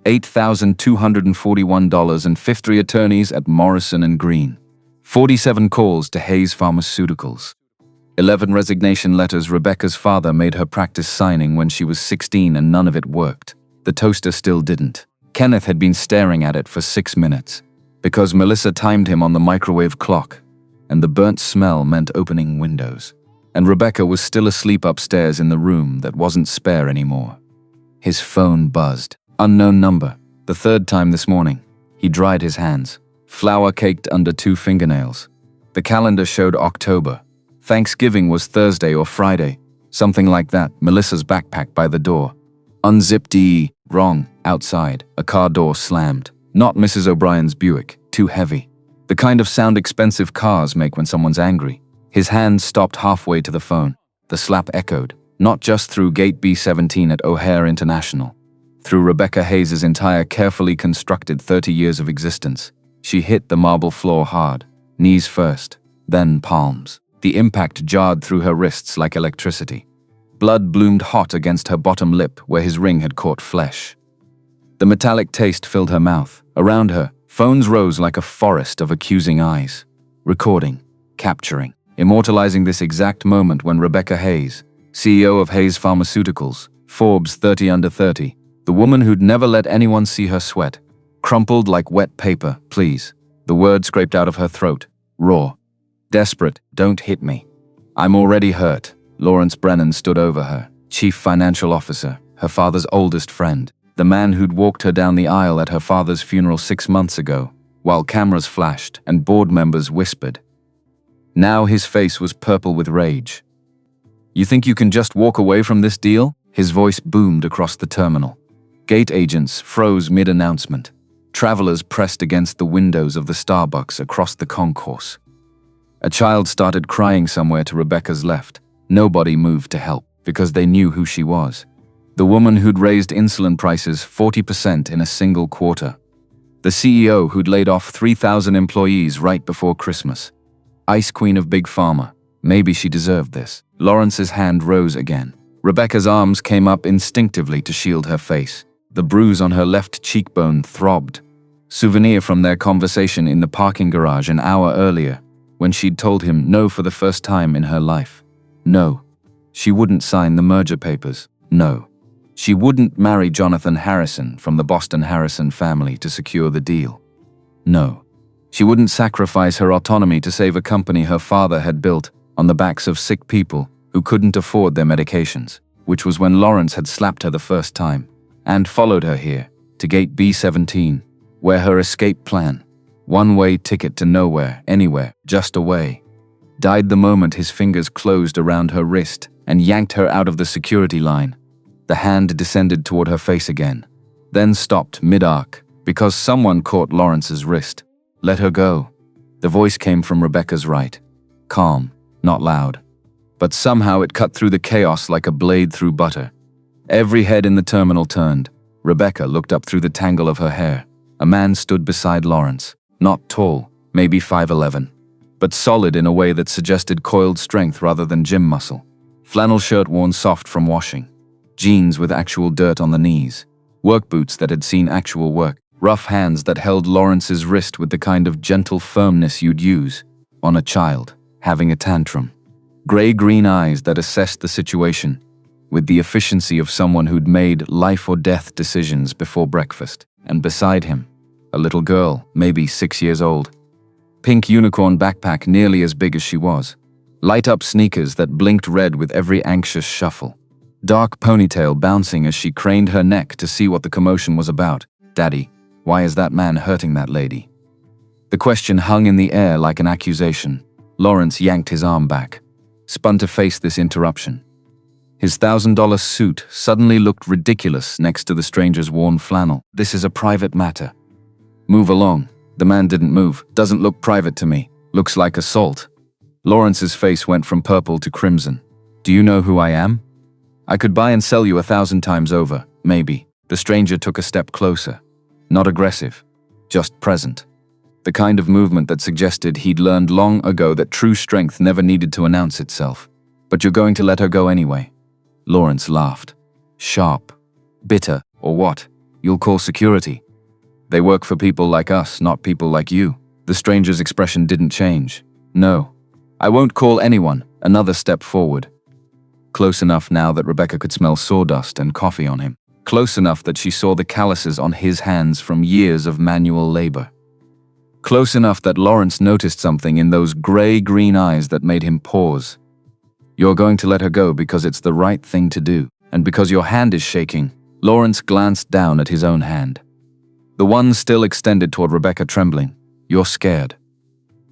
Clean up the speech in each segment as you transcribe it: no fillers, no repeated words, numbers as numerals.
$8,241 and 53 attorneys at Morrison and Green. 47 calls to Hayes Pharmaceuticals. 11 resignation letters Rebecca's father made her practice signing when she was 16 and none of it worked. The toaster still didn't. Kenneth had been staring at it for 6 minutes because Melissa timed him on the microwave clock, and the burnt smell meant opening windows. And Rebecca was still asleep upstairs in the room that wasn't spare anymore. His phone buzzed. Unknown number. The third time this morning. He dried his hands. Flour caked under 2 fingernails. The calendar showed October. Thanksgiving was Thursday or Friday. Something like that. Melissa's backpack by the door. Unzipped. Wrong. Outside. A car door slammed. Not Mrs. O'Brien's Buick. Too heavy. The kind of sound expensive cars make when someone's angry. His hand stopped halfway to the phone. The slap echoed. Not just through gate B17 at O'Hare International. Through Rebecca Hayes' entire carefully constructed 30 years of existence. She hit the marble floor hard. Knees first. Then palms. The impact jarred through her wrists like electricity. Blood bloomed hot against her bottom lip where his ring had caught flesh. The metallic taste filled her mouth. Around her, phones rose like a forest of accusing eyes. Recording. Capturing. Immortalizing this exact moment when Rebecca Hayes, CEO of Hayes Pharmaceuticals, Forbes 30 Under 30, the woman who'd never let anyone see her sweat, crumpled like wet paper, please. The word scraped out of her throat. Raw. Desperate. Don't hit me. I'm already hurt. Lawrence Brennan stood over her, chief financial officer, her father's oldest friend, the man who'd walked her down the aisle at her father's funeral 6 months ago, while cameras flashed and board members whispered. Now his face was purple with rage. You think you can just walk away from this deal? His voice boomed across the terminal. Gate agents froze mid-announcement. Travelers pressed against the windows of the Starbucks across the concourse. A child started crying somewhere to Rebecca's left. Nobody moved to help because they knew who she was. The woman who'd raised insulin prices 40% in a single quarter. The CEO who'd laid off 3,000 employees right before Christmas. Ice Queen of Big Pharma. Maybe she deserved this. Lawrence's hand rose again. Rebecca's arms came up instinctively to shield her face. The bruise on her left cheekbone throbbed. Souvenir from their conversation in the parking garage an hour earlier, when she'd told him no for the first time in her life. No. She wouldn't sign the merger papers. No. She wouldn't marry Jonathan Harrison from the Boston Harrison family to secure the deal. No. She wouldn't sacrifice her autonomy to save a company her father had built on the backs of sick people who couldn't afford their medications, which was when Lawrence had slapped her the first time, and followed her here, to gate B17, where her escape plan, one-way ticket to nowhere, anywhere, just away, died the moment his fingers closed around her wrist and yanked her out of the security line. The hand descended toward her face again, then stopped mid-arc because someone caught Lawrence's wrist. Let her go. The voice came from Rebecca's right. Calm, not loud. But somehow it cut through the chaos like a blade through butter. Every head in the terminal turned. Rebecca looked up through the tangle of her hair. A man stood beside Lawrence. Not tall, maybe 5'11", but solid in a way that suggested coiled strength rather than gym muscle. Flannel shirt worn soft from washing. Jeans with actual dirt on the knees. Work boots that had seen actual work. Rough hands that held Lawrence's wrist with the kind of gentle firmness you'd use on a child having a tantrum. Gray-green eyes that assessed the situation with the efficiency of someone who'd made life-or-death decisions before breakfast. And beside him, a little girl, maybe 6 years old. Pink unicorn backpack nearly as big as she was. Light-up sneakers that blinked red with every anxious shuffle. Dark ponytail bouncing as she craned her neck to see what the commotion was about. Daddy, why is that man hurting that lady? The question hung in the air like an accusation. Lawrence yanked his arm back, spun to face this interruption. His $1,000 suit suddenly looked ridiculous next to the stranger's worn flannel. This is a private matter. Move along. The man didn't move. Doesn't look private to me. Looks like assault. Lawrence's face went from purple to crimson. Do you know who I am? I could buy and sell you 1,000 times over, maybe. The stranger took a step closer. Not aggressive, just present. The kind of movement that suggested he'd learned long ago that true strength never needed to announce itself. But you're going to let her go anyway. Lawrence laughed. Sharp. Bitter, or what? You'll call security. They work for people like us, not people like you. The stranger's expression didn't change. No, I won't call anyone. Another step forward. Close enough now that Rebecca could smell sawdust and coffee on him. Close enough that she saw the calluses on his hands from years of manual labor. Close enough that Lawrence noticed something in those gray-green eyes that made him pause. You're going to let her go because it's the right thing to do, and because your hand is shaking. Lawrence glanced down at his own hand. The one still extended toward Rebecca, trembling. You're scared.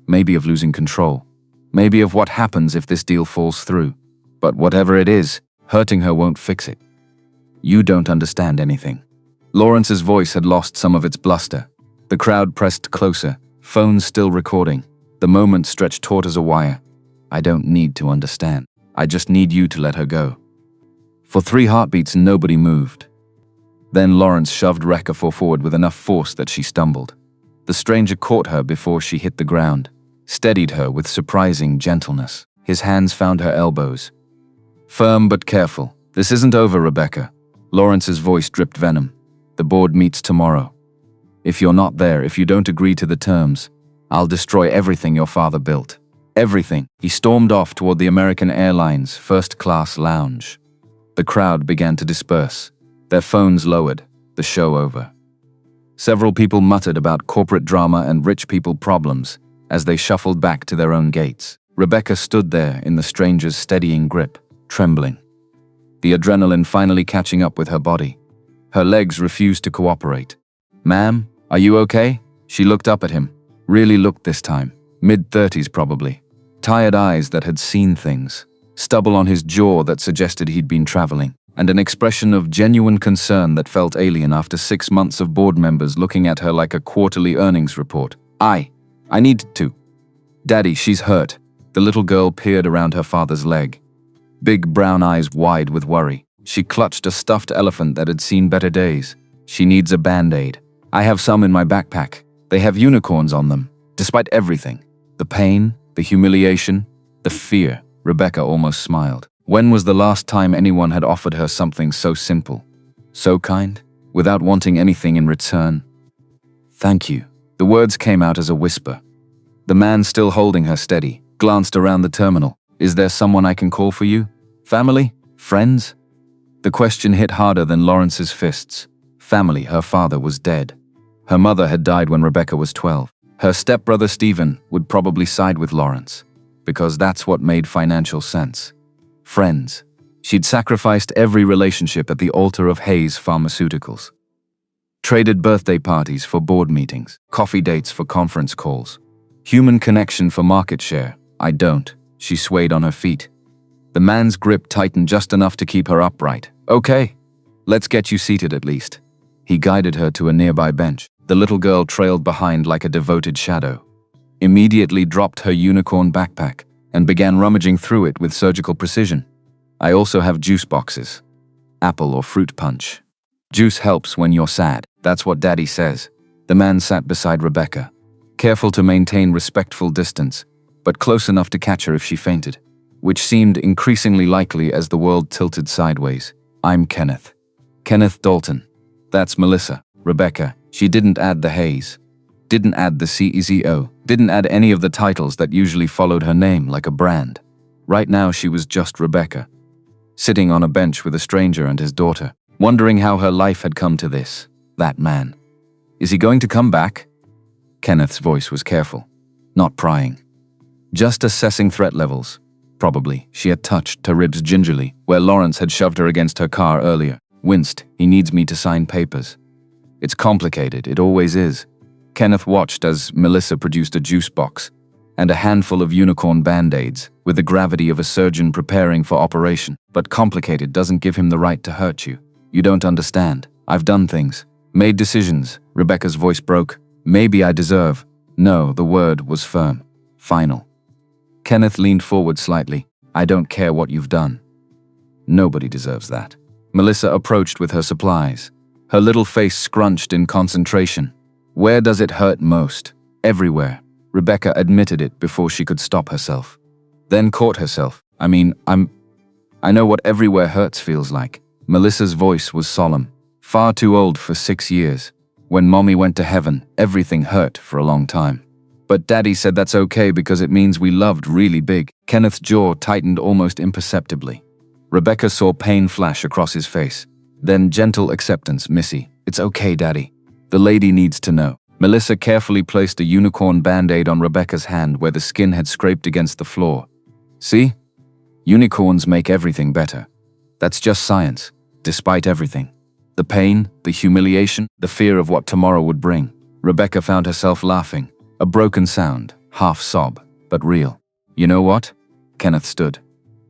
Maybe of losing control. Maybe of what happens if this deal falls through. But whatever it is, hurting her won't fix it. You don't understand anything. Lawrence's voice had lost some of its bluster. The crowd pressed closer, phones still recording. The moment stretched taut as a wire. I don't need to understand. I just need you to let her go. For 3 heartbeats, nobody moved. Then Lawrence shoved Rebecca forward with enough force that she stumbled. The stranger caught her before she hit the ground, steadied her with surprising gentleness. His hands found her elbows. Firm but careful. This isn't over, Rebecca. Lawrence's voice dripped venom. The board meets tomorrow. If you're not there, if you don't agree to the terms, I'll destroy everything your father built. Everything. He stormed off toward the American Airlines first-class lounge. The crowd began to disperse. Their phones lowered. The show over. Several people muttered about corporate drama and rich people problems as they shuffled back to their own gates. Rebecca stood there in the stranger's steadying grip, trembling. The adrenaline finally catching up with her body. Her legs refused to cooperate. Ma'am, are you okay? She looked up at him. Really looked this time. Mid-30s probably. Tired eyes that had seen things. Stubble on his jaw that suggested he'd been traveling. And an expression of genuine concern that felt alien after 6 months of board members looking at her like a quarterly earnings report. I need to. Daddy, she's hurt. The little girl peered around her father's leg. Big brown eyes wide with worry. She clutched a stuffed elephant that had seen better days. She needs a band-aid. I have some in my backpack. They have unicorns on them. Despite everything. The pain, the humiliation, the fear. Rebecca almost smiled. When was the last time anyone had offered her something so simple? So kind? Without wanting anything in return? Thank you. The words came out as a whisper. The man, still holding her steady, glanced around the terminal. Is there someone I can call for you? Family? Friends? The question hit harder than Lawrence's fists. Family. Her father was dead. Her mother had died when Rebecca was 12. Her stepbrother Stephen would probably side with Lawrence, because that's what made financial sense. Friends. She'd sacrificed every relationship at the altar of Hayes Pharmaceuticals. Traded birthday parties for board meetings, coffee dates for conference calls. Human connection for market share. I don't. She swayed on her feet. The man's grip tightened just enough to keep her upright. Okay, let's get you seated at least. He guided her to a nearby bench. The little girl trailed behind like a devoted shadow. Immediately dropped her unicorn backpack and began rummaging through it with surgical precision. I also have juice boxes. Apple or fruit punch. Juice helps when you're sad. That's what Daddy says. The man sat beside Rebecca, careful to maintain respectful distance, but close enough to catch her if she fainted, which seemed increasingly likely as the world tilted sideways. I'm Kenneth. Kenneth Dalton. That's Melissa. Rebecca. She didn't add the Hayes. Didn't add the CEO. Didn't add any of the titles that usually followed her name like a brand. Right now she was just Rebecca, sitting on a bench with a stranger and his daughter, wondering how her life had come to this. That man. Is he going to come back? Kenneth's voice was careful, not prying. Just assessing threat levels. Probably. She had touched her ribs gingerly, where Lawrence had shoved her against her car earlier. Winced. He needs me to sign papers. It's complicated. It always is. Kenneth watched as Melissa produced a juice box and a handful of unicorn band-aids with the gravity of a surgeon preparing for operation. But complicated doesn't give him the right to hurt you. You don't understand. I've done things. Made decisions. Rebecca's voice broke. Maybe I deserve. No, the word was firm. Final. Kenneth leaned forward slightly. I don't care what you've done. Nobody deserves that. Melissa approached with her supplies, her little face scrunched in concentration. Where does it hurt most? Everywhere. Rebecca admitted it before she could stop herself. Then caught herself. I know what everywhere hurts feels like. Melissa's voice was solemn, Far too old for 6 years. When mommy went to heaven, everything hurt for a long time. But daddy said that's okay because it means we loved really big. Kenneth's jaw tightened almost imperceptibly. Rebecca saw pain flash across his face. Then gentle acceptance. Missy, it's okay, daddy. The lady needs to know. Melissa carefully placed a unicorn band-aid on Rebecca's hand where the skin had scraped against the floor. See? Unicorns make everything better. That's just science, despite everything. The pain, the humiliation, the fear of what tomorrow would bring. Rebecca found herself laughing. A broken sound, half sob, but real. You know what? Kenneth stood.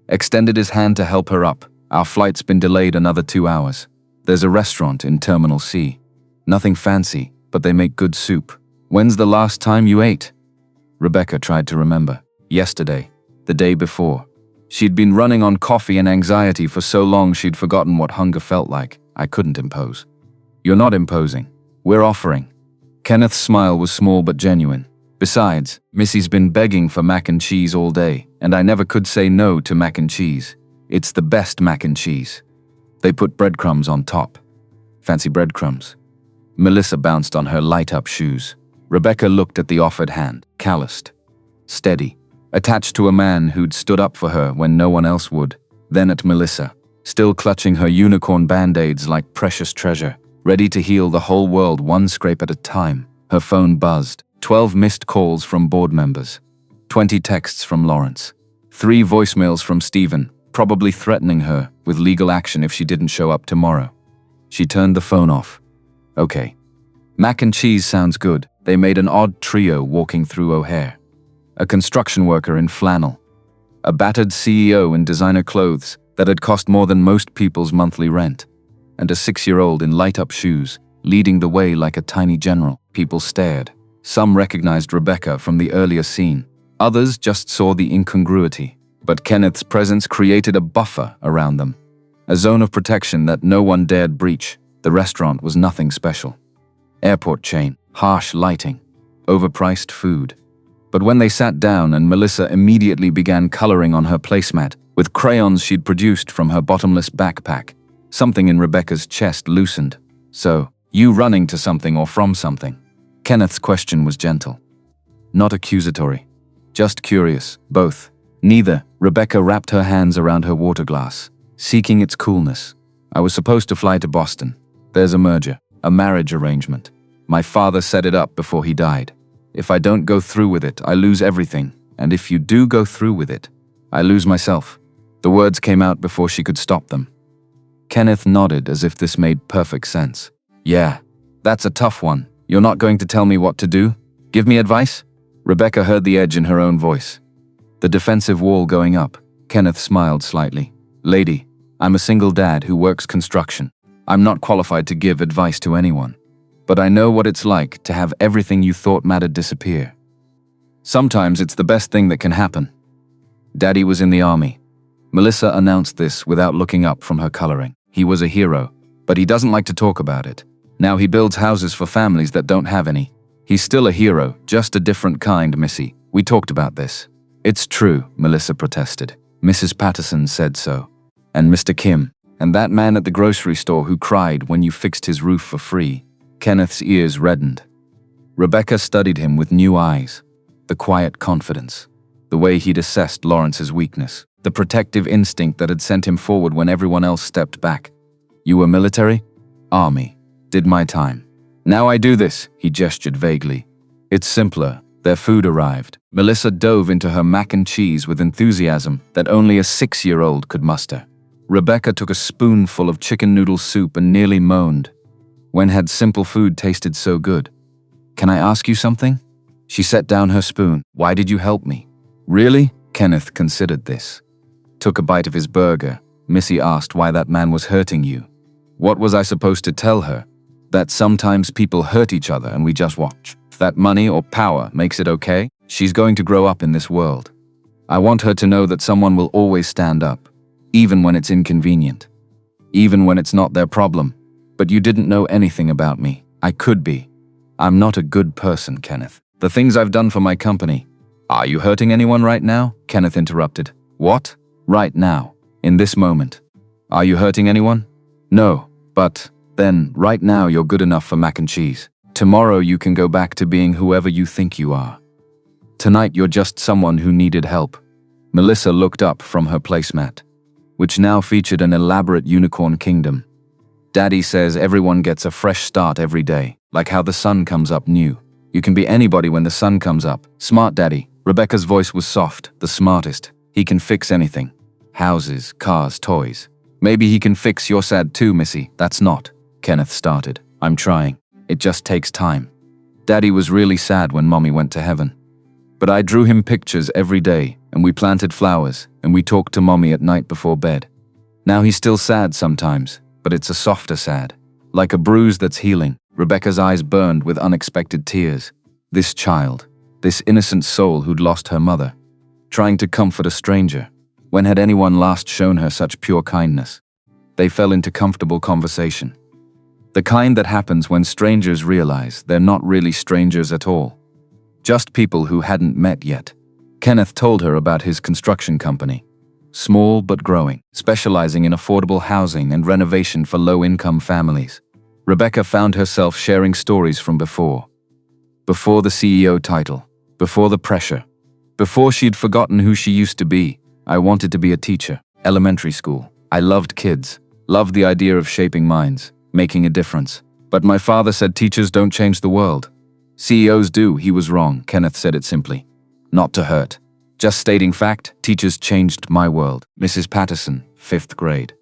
Extended his hand to help her up. Our flight's been delayed another 2 hours. There's a restaurant in Terminal C. Nothing fancy, but they make good soup. When's the last time you ate? Rebecca tried to remember. Yesterday. The day before. She'd been running on coffee and anxiety for so long she'd forgotten what hunger felt like. I couldn't impose. You're not imposing. We're offering. Kenneth's smile was small but genuine. Besides, Missy's been begging for mac and cheese all day, and I never could say no to mac and cheese. It's the best mac and cheese. They put breadcrumbs on top. Fancy breadcrumbs. Melissa bounced on her light-up shoes. Rebecca looked at the offered hand, calloused. Steady. Attached to a man who'd stood up for her when no one else would. Then at Melissa, still clutching her unicorn band-aids like precious treasure, ready to heal the whole world one scrape at a time. Her phone buzzed. 12 missed calls from board members. 20 texts from Lawrence. 3 voicemails from Stephen, probably threatening her with legal action if she didn't show up tomorrow. She turned the phone off. Okay. Mac and cheese sounds good. They made an odd trio walking through O'Hare. A construction worker in flannel. A battered CEO in designer clothes that had cost more than most people's monthly rent. And a 6-year-old in light-up shoes, leading the way like a tiny general. People stared. Some recognized Rebecca from the earlier scene. Others just saw the incongruity. But Kenneth's presence created a buffer around them. A zone of protection that no one dared breach. The restaurant was nothing special. Airport chain, harsh lighting, overpriced food. But when they sat down and Melissa immediately began coloring on her placemat with crayons she'd produced from her bottomless backpack, something in Rebecca's chest loosened. So, you running to something or from something? Kenneth's question was gentle. Not accusatory. Just curious, both. Neither. Rebecca wrapped her hands around her water glass, seeking its coolness. I was supposed to fly to Boston. There's a merger, a marriage arrangement. My father set it up before he died. If I don't go through with it, I lose everything. And if you do go through with it, I lose myself. The words came out before she could stop them. Kenneth nodded as if this made perfect sense. Yeah, that's a tough one. You're not going to tell me what to do? Give me advice? Rebecca heard the edge in her own voice. The defensive wall going up. Kenneth smiled slightly. Lady, I'm a single dad who works construction. I'm not qualified to give advice to anyone. But I know what it's like to have everything you thought mattered disappear. Sometimes it's the best thing that can happen. Daddy was in the army. Melissa announced this without looking up from her coloring. He was a hero, but he doesn't like to talk about it. Now he builds houses for families that don't have any. He's still a hero, just a different kind, Missy. We talked about this. It's true, Melissa protested. Mrs. Patterson said so. And Mr. Kim, and that man at the grocery store who cried when you fixed his roof for free. Kenneth's ears reddened. Rebecca studied him with new eyes. The quiet confidence. The way he'd assessed Lawrence's weakness. The protective instinct that had sent him forward when everyone else stepped back. You were military? Army. Did my time. Now I do this, he gestured vaguely. It's simpler. Their food arrived. Melissa dove into her mac and cheese with enthusiasm that only a 6-year-old could muster. Rebecca took a spoonful of chicken noodle soup and nearly moaned. When had simple food tasted so good? Can I ask you something? She set down her spoon. Why did you help me? Really? Kenneth considered this. Took a bite of his burger. Missy asked why that man was hurting you. What was I supposed to tell her? That sometimes people hurt each other and we just watch. If that money or power makes it okay, she's going to grow up in this world. I want her to know that someone will always stand up, even when it's inconvenient, even when it's not their problem. But you didn't know anything about me. I could be. I'm not a good person, Kenneth. The things I've done for my company. Are you hurting anyone right now? Kenneth interrupted. What? Right now. In this moment. Are you hurting anyone? No, but Then, right now you're good enough for mac and cheese. Tomorrow you can go back to being whoever you think you are. Tonight you're just someone who needed help. Melissa looked up from her placemat, which now featured an elaborate unicorn kingdom. Daddy says everyone gets a fresh start every day, like how the sun comes up new. You can be anybody when the sun comes up. Smart Daddy. Rebecca's voice was soft, the smartest. He can fix anything. Houses, cars, toys. Maybe he can fix your sad too, Missy. That's not. Kenneth started. I'm trying. It just takes time. Daddy was really sad when Mommy went to heaven. But I drew him pictures every day, and we planted flowers, and we talked to Mommy at night before bed. Now he's still sad sometimes, but it's a softer sad. Like a bruise that's healing. Rebecca's eyes burned with unexpected tears. This child, this innocent soul who'd lost her mother, trying to comfort a stranger. When had anyone last shown her such pure kindness? They fell into comfortable conversation. The kind that happens when strangers realize they're not really strangers at all. Just people who hadn't met yet. Kenneth told her about his construction company. Small but growing, specializing in affordable housing and renovation for low-income families. Rebecca found herself sharing stories from before. Before the CEO title. Before the pressure. Before she'd forgotten who she used to be. I wanted to be a teacher. Elementary school. I loved kids. Loved the idea of shaping minds. Making a difference. But my father said teachers don't change the world. CEOs do. He was wrong. Kenneth said it simply. Not to hurt. Just stating fact, teachers changed my world. Mrs. Patterson, 5th grade.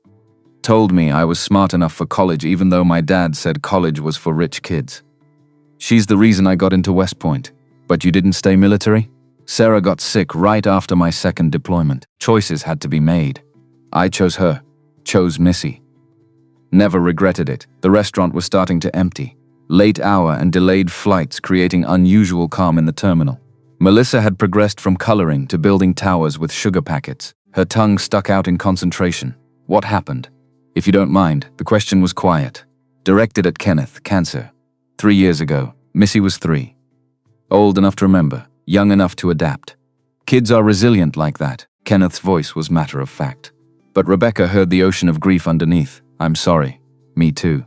Told me I was smart enough for college even though my dad said college was for rich kids. She's the reason I got into West Point. But you didn't stay military? Sarah got sick right after my second deployment. Choices had to be made. I chose her. Chose Missy. Never regretted it. The restaurant was starting to empty. Late hour and delayed flights creating unusual calm in the terminal. Melissa had progressed from coloring to building towers with sugar packets. Her tongue stuck out in concentration. What happened? If you don't mind, the question was quiet. Directed at Kenneth, cancer. 3 years ago, Missy was 3. Old enough to remember, young enough to adapt. Kids are resilient like that. Kenneth's voice was matter of fact. But Rebecca heard the ocean of grief underneath. I'm sorry. Me too.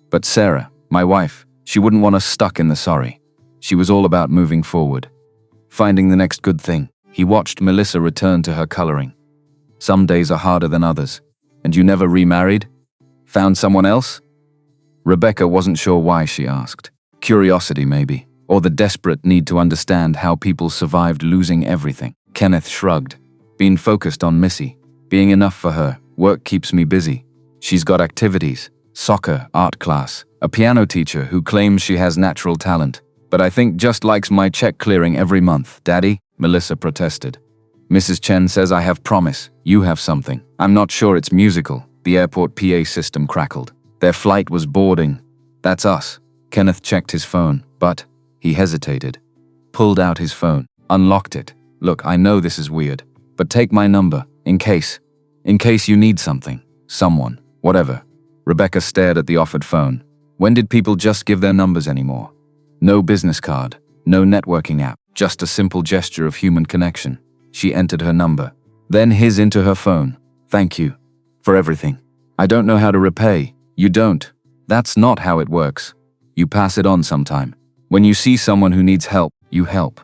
But Sarah, my wife, she wouldn't want us stuck in the sorry. She was all about moving forward. Finding the next good thing. He watched Melissa return to her coloring. Some days are harder than others. And you never remarried? Found someone else? Rebecca wasn't sure why she asked. Curiosity maybe, or the desperate need to understand how people survived losing everything. Kenneth shrugged. Been focused on Missy. Being enough for her. Work keeps me busy. She's got activities. Soccer, art class. A piano teacher who claims she has natural talent. But I think just likes my check clearing every month. Daddy? Melissa protested. Mrs. Chen says I have promise. You have something. I'm not sure it's musical. The airport PA system crackled. Their flight was boarding. That's us. Kenneth checked his phone, but he hesitated. Pulled out his phone. Unlocked it. Look, I know this is weird, but take my number, in case you need something. Someone. Whatever. Rebecca stared at the offered phone. When did people just give their numbers anymore? No business card. No networking app. Just a simple gesture of human connection. She entered her number. Then his into her phone. Thank you. For everything. I don't know how to repay. You don't. That's not how it works. You pass it on sometime. When you see someone who needs help, you help.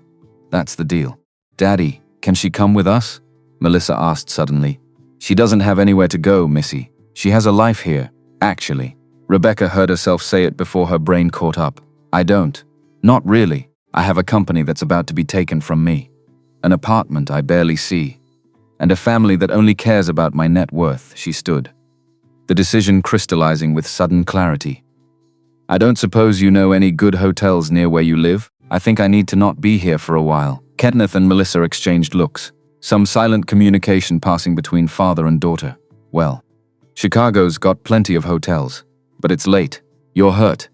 That's the deal. Daddy, can she come with us? Melissa asked suddenly. She doesn't have anywhere to go, Missy. She has a life here, actually. Rebecca heard herself say it before her brain caught up. I don't. Not really. I have a company that's about to be taken from me. An apartment I barely see. And a family that only cares about my net worth, she stood. The decision crystallizing with sudden clarity. I don't suppose you know any good hotels near where you live? I think I need to not be here for a while. Kenneth and Melissa exchanged looks. Some silent communication passing between father and daughter. Well, Chicago's got plenty of hotels. But it's late. You're hurt.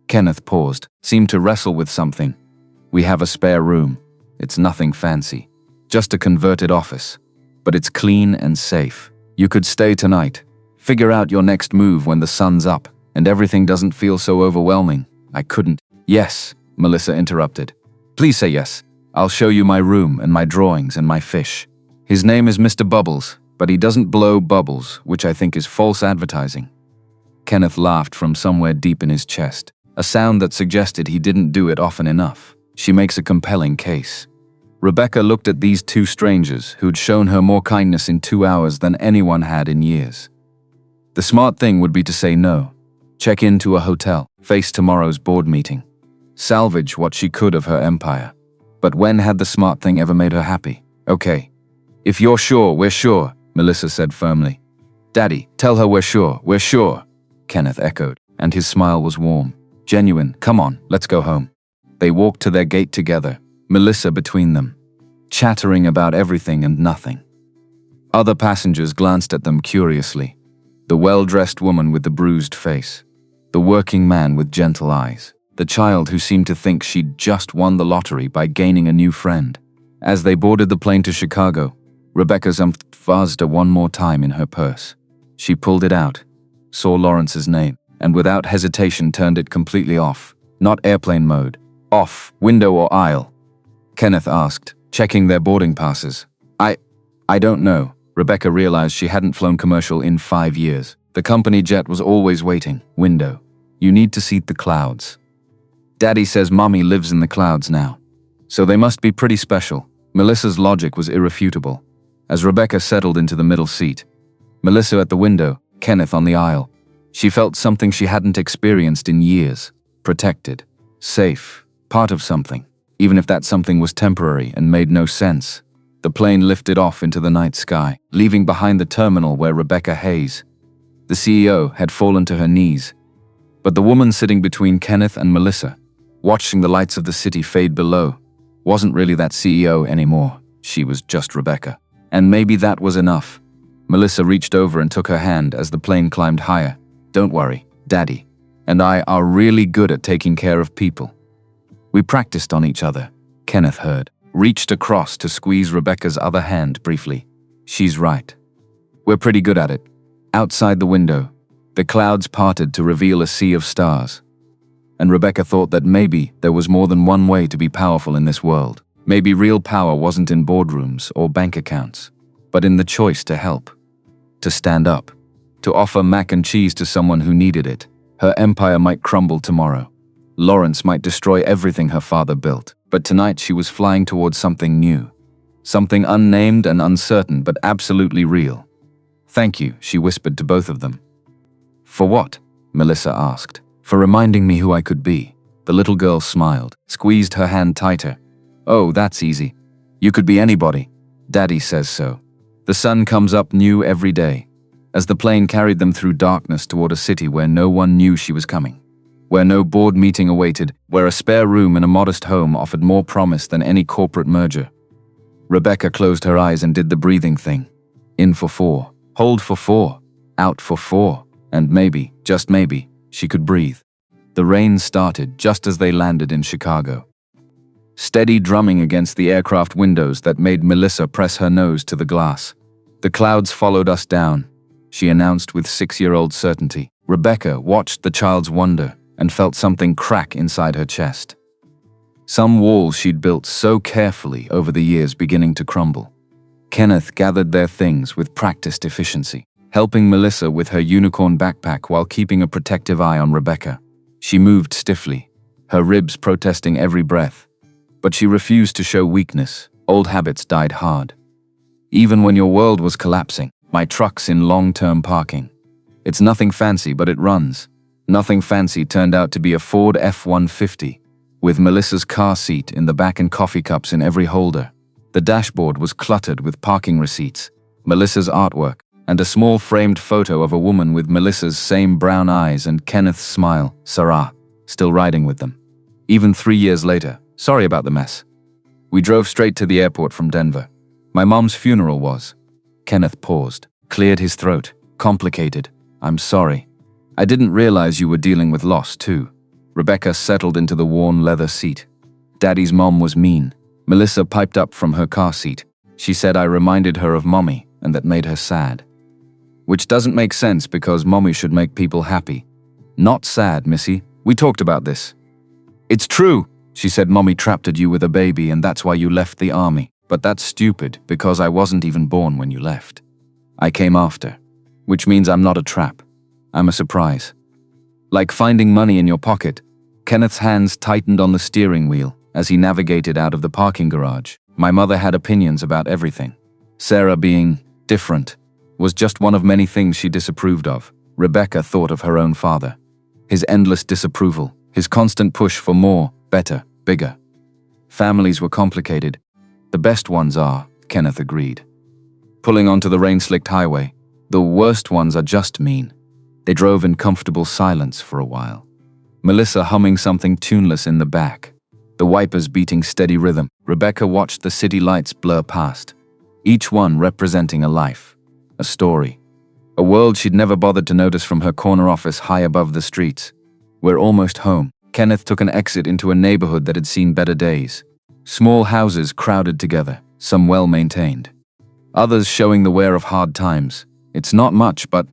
Kenneth paused, seemed to wrestle with something. We have a spare room. It's nothing fancy. Just a converted office. But it's clean and safe. You could stay tonight. Figure out your next move when the sun's up, and everything doesn't feel so overwhelming. I couldn't. Yes, Melissa interrupted. Please say yes. I'll show you my room and my drawings and my fish. His name is Mr. Bubbles, but he doesn't blow bubbles, which I think is false advertising. Kenneth laughed from somewhere deep in his chest, a sound that suggested he didn't do it often enough. She makes a compelling case. Rebecca looked at these two strangers who'd shown her more kindness in 2 hours than anyone had in years. The smart thing would be to say no. Check into a hotel, face tomorrow's board meeting. Salvage what she could of her empire. But when had the smart thing ever made her happy? Okay. If you're sure, we're sure, Melissa said firmly. Daddy, tell her we're sure, Kenneth echoed, and his smile was warm. Genuine, come on, let's go home. They walked to their gate together, Melissa between them, chattering about everything and nothing. Other passengers glanced at them curiously. The well-dressed woman with the bruised face, the working man with gentle eyes, the child who seemed to think she'd just won the lottery by gaining a new friend. As they boarded the plane to Chicago, Rebecca fuzzed one more time in her purse. She pulled it out, saw Lawrence's name, and without hesitation turned it completely off. Not airplane mode. Off, window or aisle? Kenneth asked, checking their boarding passes. I don't know. Rebecca realized she hadn't flown commercial in 5 years. The company jet was always waiting. Window. You need to see the clouds. Daddy says Mommy lives in the clouds now. So they must be pretty special. Melissa's logic was irrefutable. As Rebecca settled into the middle seat, Melissa at the window, Kenneth on the aisle, she felt something she hadn't experienced in years. Protected. Safe. Part of something. Even if that something was temporary and made no sense. The plane lifted off into the night sky, leaving behind the terminal where Rebecca Hayes, the CEO, had fallen to her knees. But the woman sitting between Kenneth and Melissa, watching the lights of the city fade below, wasn't really that CEO anymore. She was just Rebecca. And maybe that was enough. Melissa reached over and took her hand as the plane climbed higher. Don't worry, Daddy and I are really good at taking care of people. We practiced on each other, Kenneth heard, reached across to squeeze Rebecca's other hand briefly. She's right. We're pretty good at it. Outside the window, the clouds parted to reveal a sea of stars. And Rebecca thought that maybe there was more than one way to be powerful in this world. Maybe real power wasn't in boardrooms or bank accounts, but in the choice to help, to stand up, to offer mac and cheese to someone who needed it. Her empire might crumble tomorrow. Lawrence might destroy everything her father built, but tonight she was flying towards something new. Something unnamed and uncertain, but absolutely real. Thank you, she whispered to both of them. For what? Melissa asked. For reminding me who I could be. The little girl smiled, squeezed her hand tighter. Oh, that's easy. You could be anybody. Daddy says so. The sun comes up new every day. As the plane carried them through darkness toward a city where no one knew she was coming. Where no board meeting awaited, where a spare room in a modest home offered more promise than any corporate merger. Rebecca closed her eyes and did the breathing thing. In for 4, hold for 4, out for 4, and maybe, just maybe, she could breathe. The rain started just as they landed in Chicago. Steady drumming against the aircraft windows that made Melissa press her nose to the glass. The clouds followed us down, she announced with 6-year-old certainty. Rebecca watched the child's wonder and felt something crack inside her chest. Some walls she'd built so carefully over the years beginning to crumble. Kenneth gathered their things with practiced efficiency, helping Melissa with her unicorn backpack while keeping a protective eye on Rebecca. She moved stiffly, her ribs protesting every breath. But she refused to show weakness. Old habits died hard. Even when your world was collapsing, my truck's in long-term parking. It's nothing fancy, but it runs. Nothing fancy turned out to be a Ford F-150, with Melissa's car seat in the back and coffee cups in every holder. The dashboard was cluttered with parking receipts, Melissa's artwork, and a small framed photo of a woman with Melissa's same brown eyes and Kenneth's smile, Sarah, still riding with them. Even 3 years later, sorry about the mess. We drove straight to the airport from Denver. My mom's funeral was. Kenneth paused, cleared his throat. Complicated. I'm sorry. I didn't realize you were dealing with loss too. Rebecca settled into the worn leather seat. Daddy's mom was mean. Melissa piped up from her car seat. She said I reminded her of Mommy, and that made her sad. Which doesn't make sense because Mommy should make people happy. Not sad, Missy. We talked about this. It's true. She said Mommy trapped you with a baby and that's why you left the army. But that's stupid because I wasn't even born when you left. I came after. Which means I'm not a trap. I'm a surprise. Like finding money in your pocket. Kenneth's hands tightened on the steering wheel as he navigated out of the parking garage. My mother had opinions about everything. Sarah being different was just one of many things she disapproved of. Rebecca thought of her own father. His endless disapproval, his constant push for more, better, bigger. Families were complicated. The best ones are, Kenneth agreed. Pulling onto the rain-slicked highway, the worst ones are just mean. They drove in comfortable silence for a while. Melissa humming something tuneless in the back. The wipers beating steady rhythm. Rebecca watched the city lights blur past. Each one representing a life, a story. A world she'd never bothered to notice from her corner office high above the streets. We're almost home. Kenneth took an exit into a neighborhood that had seen better days. Small houses crowded together, some well-maintained. Others showing the wear of hard times. It's not much, but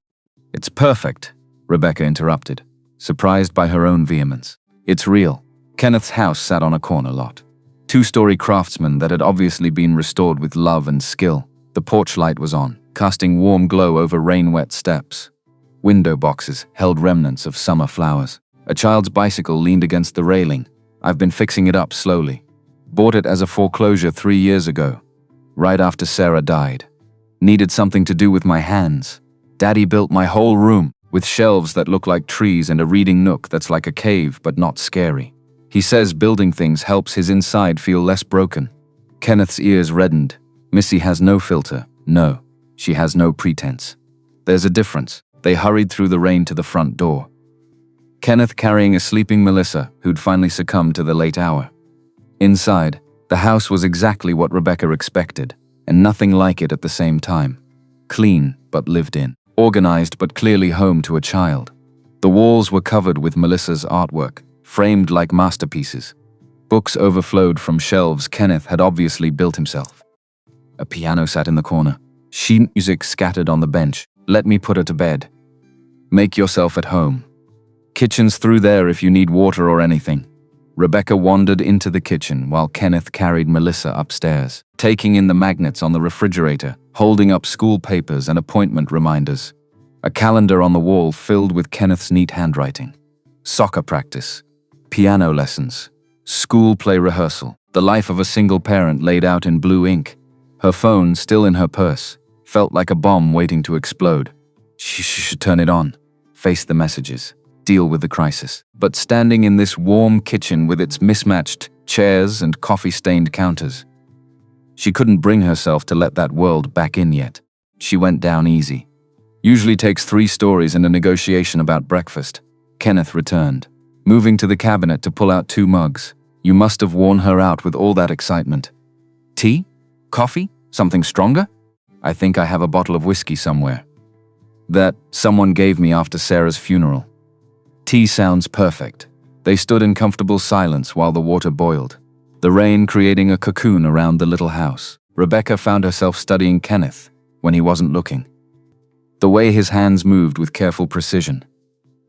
it's perfect, Rebecca interrupted, surprised by her own vehemence. It's real. Kenneth's house sat on a corner lot. Two-story craftsman that had obviously been restored with love and skill. The porch light was on, casting warm glow over rain-wet steps. Window boxes held remnants of summer flowers. A child's bicycle leaned against the railing. I've been fixing it up slowly. Bought it as a foreclosure 3 years ago, right after Sarah died. Needed something to do with my hands. Daddy built my whole room, with shelves that look like trees and a reading nook that's like a cave but not scary. He says building things helps his inside feel less broken. Kenneth's ears reddened. Missy has no filter. No, she has no pretense. There's a difference. They hurried through the rain to the front door. Kenneth carrying a sleeping Melissa, who'd finally succumbed to the late hour. Inside, the house was exactly what Rebecca expected, and nothing like it at the same time. Clean, but lived in. Organized, but clearly home to a child. The walls were covered with Melissa's artwork, framed like masterpieces. Books overflowed from shelves Kenneth had obviously built himself. A piano sat in the corner. Sheet music scattered on the bench. Let me put her to bed. Make yourself at home. Kitchen's through there if you need water or anything. Rebecca wandered into the kitchen while Kenneth carried Melissa upstairs, taking in the magnets on the refrigerator, holding up school papers and appointment reminders. A calendar on the wall filled with Kenneth's neat handwriting. Soccer practice, piano lessons, school play rehearsal. The life of a single parent laid out in blue ink. Her phone, still in her purse, felt like a bomb waiting to explode. She should turn it on, face the messages, deal with the crisis. But standing in this warm kitchen with its mismatched chairs and coffee-stained counters, she couldn't bring herself to let that world back in yet. She went down easy. Usually takes 3 stories and a negotiation about breakfast. Kenneth returned, moving to the cabinet to pull out 2 mugs. You must have worn her out with all that excitement. Tea? Coffee? Something stronger? I think I have a bottle of whiskey somewhere. That someone gave me after Sarah's funeral. Tea sounds perfect. They stood in comfortable silence while the water boiled, the rain creating a cocoon around the little house. Rebecca found herself studying Kenneth when he wasn't looking. The way his hands moved with careful precision.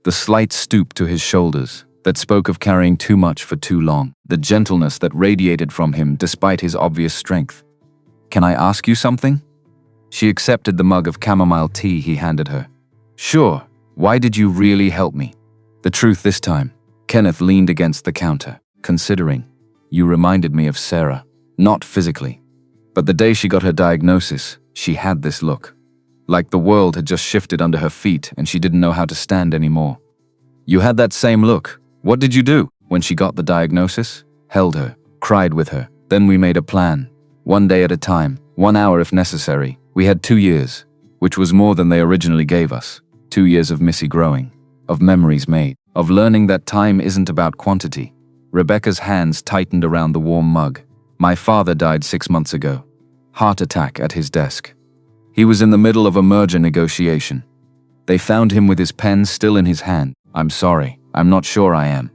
The slight stoop to his shoulders that spoke of carrying too much for too long. The gentleness that radiated from him despite his obvious strength. Can I ask you something? She accepted the mug of chamomile tea he handed her. Sure. Why did you really help me? The truth this time. Kenneth leaned against the counter, considering. You reminded me of Sarah. Not physically. But the day she got her diagnosis, she had this look. Like the world had just shifted under her feet and she didn't know how to stand anymore. You had that same look. What did you do? When she got the diagnosis? Held her, cried with her. Then we made a plan. 1 day at a time, 1 hour if necessary. We had 2 years, which was more than they originally gave us. 2 years of Missy growing, of memories made, of learning that time isn't about quantity. Rebecca's hands tightened around the warm mug. My father died 6 months ago. Heart attack at his desk. He was in the middle of a merger negotiation. They found him with his pen still in his hand. I'm sorry, I'm not sure I am.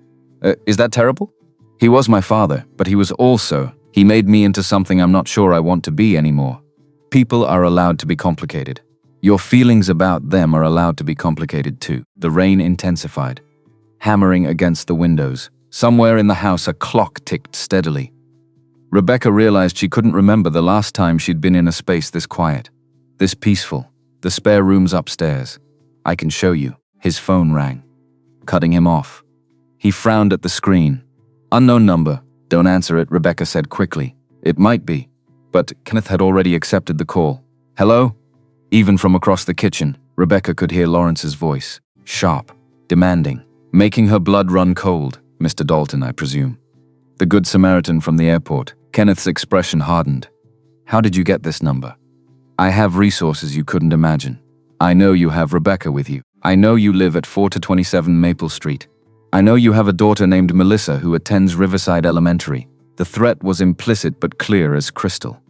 Is that terrible? He was my father, but he was also, he made me into something I'm not sure I want to be anymore. People are allowed to be complicated. Your feelings about them are allowed to be complicated too. The rain intensified, hammering against the windows. Somewhere in the house a clock ticked steadily. Rebecca realized she couldn't remember the last time she'd been in a space this quiet, this peaceful. The spare room's upstairs. I can show you. His phone rang. cutting him off. He frowned at the screen. "Unknown number. Don't answer it," Rebecca said quickly. "It might be." But Kenneth had already accepted the call. "Hello?" Even from across the kitchen, Rebecca could hear Lawrence's voice. Sharp, demanding, making her blood run cold. "Mr. Dalton, I presume." "The Good Samaritan from the airport." Kenneth's expression hardened. "How did you get this number?" "I have resources you couldn't imagine. I know you have Rebecca with you. I know you live at 4-27 Maple Street. I know you have a daughter named Melissa who attends Riverside Elementary." The threat was implicit but clear as crystal.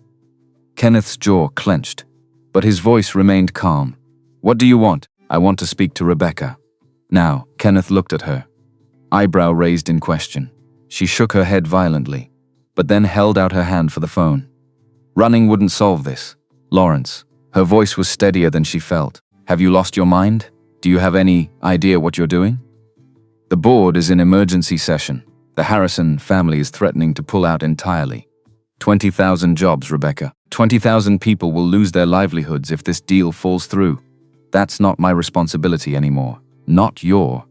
Kenneth's jaw clenched, but his voice remained calm. "What do you want?" "I want to speak to Rebecca." Now, Kenneth looked at her, eyebrow raised in question. She shook her head violently, but then held out her hand for the phone. "Running wouldn't solve this. Lawrence." Her voice was steadier than she felt. "Have you lost your mind? Do you have any idea what you're doing?" "The board is in emergency session. The Harrison family is threatening to pull out entirely. 20,000 jobs, Rebecca. 20,000 people will lose their livelihoods if this deal falls through. That's not my responsibility anymore. Not your."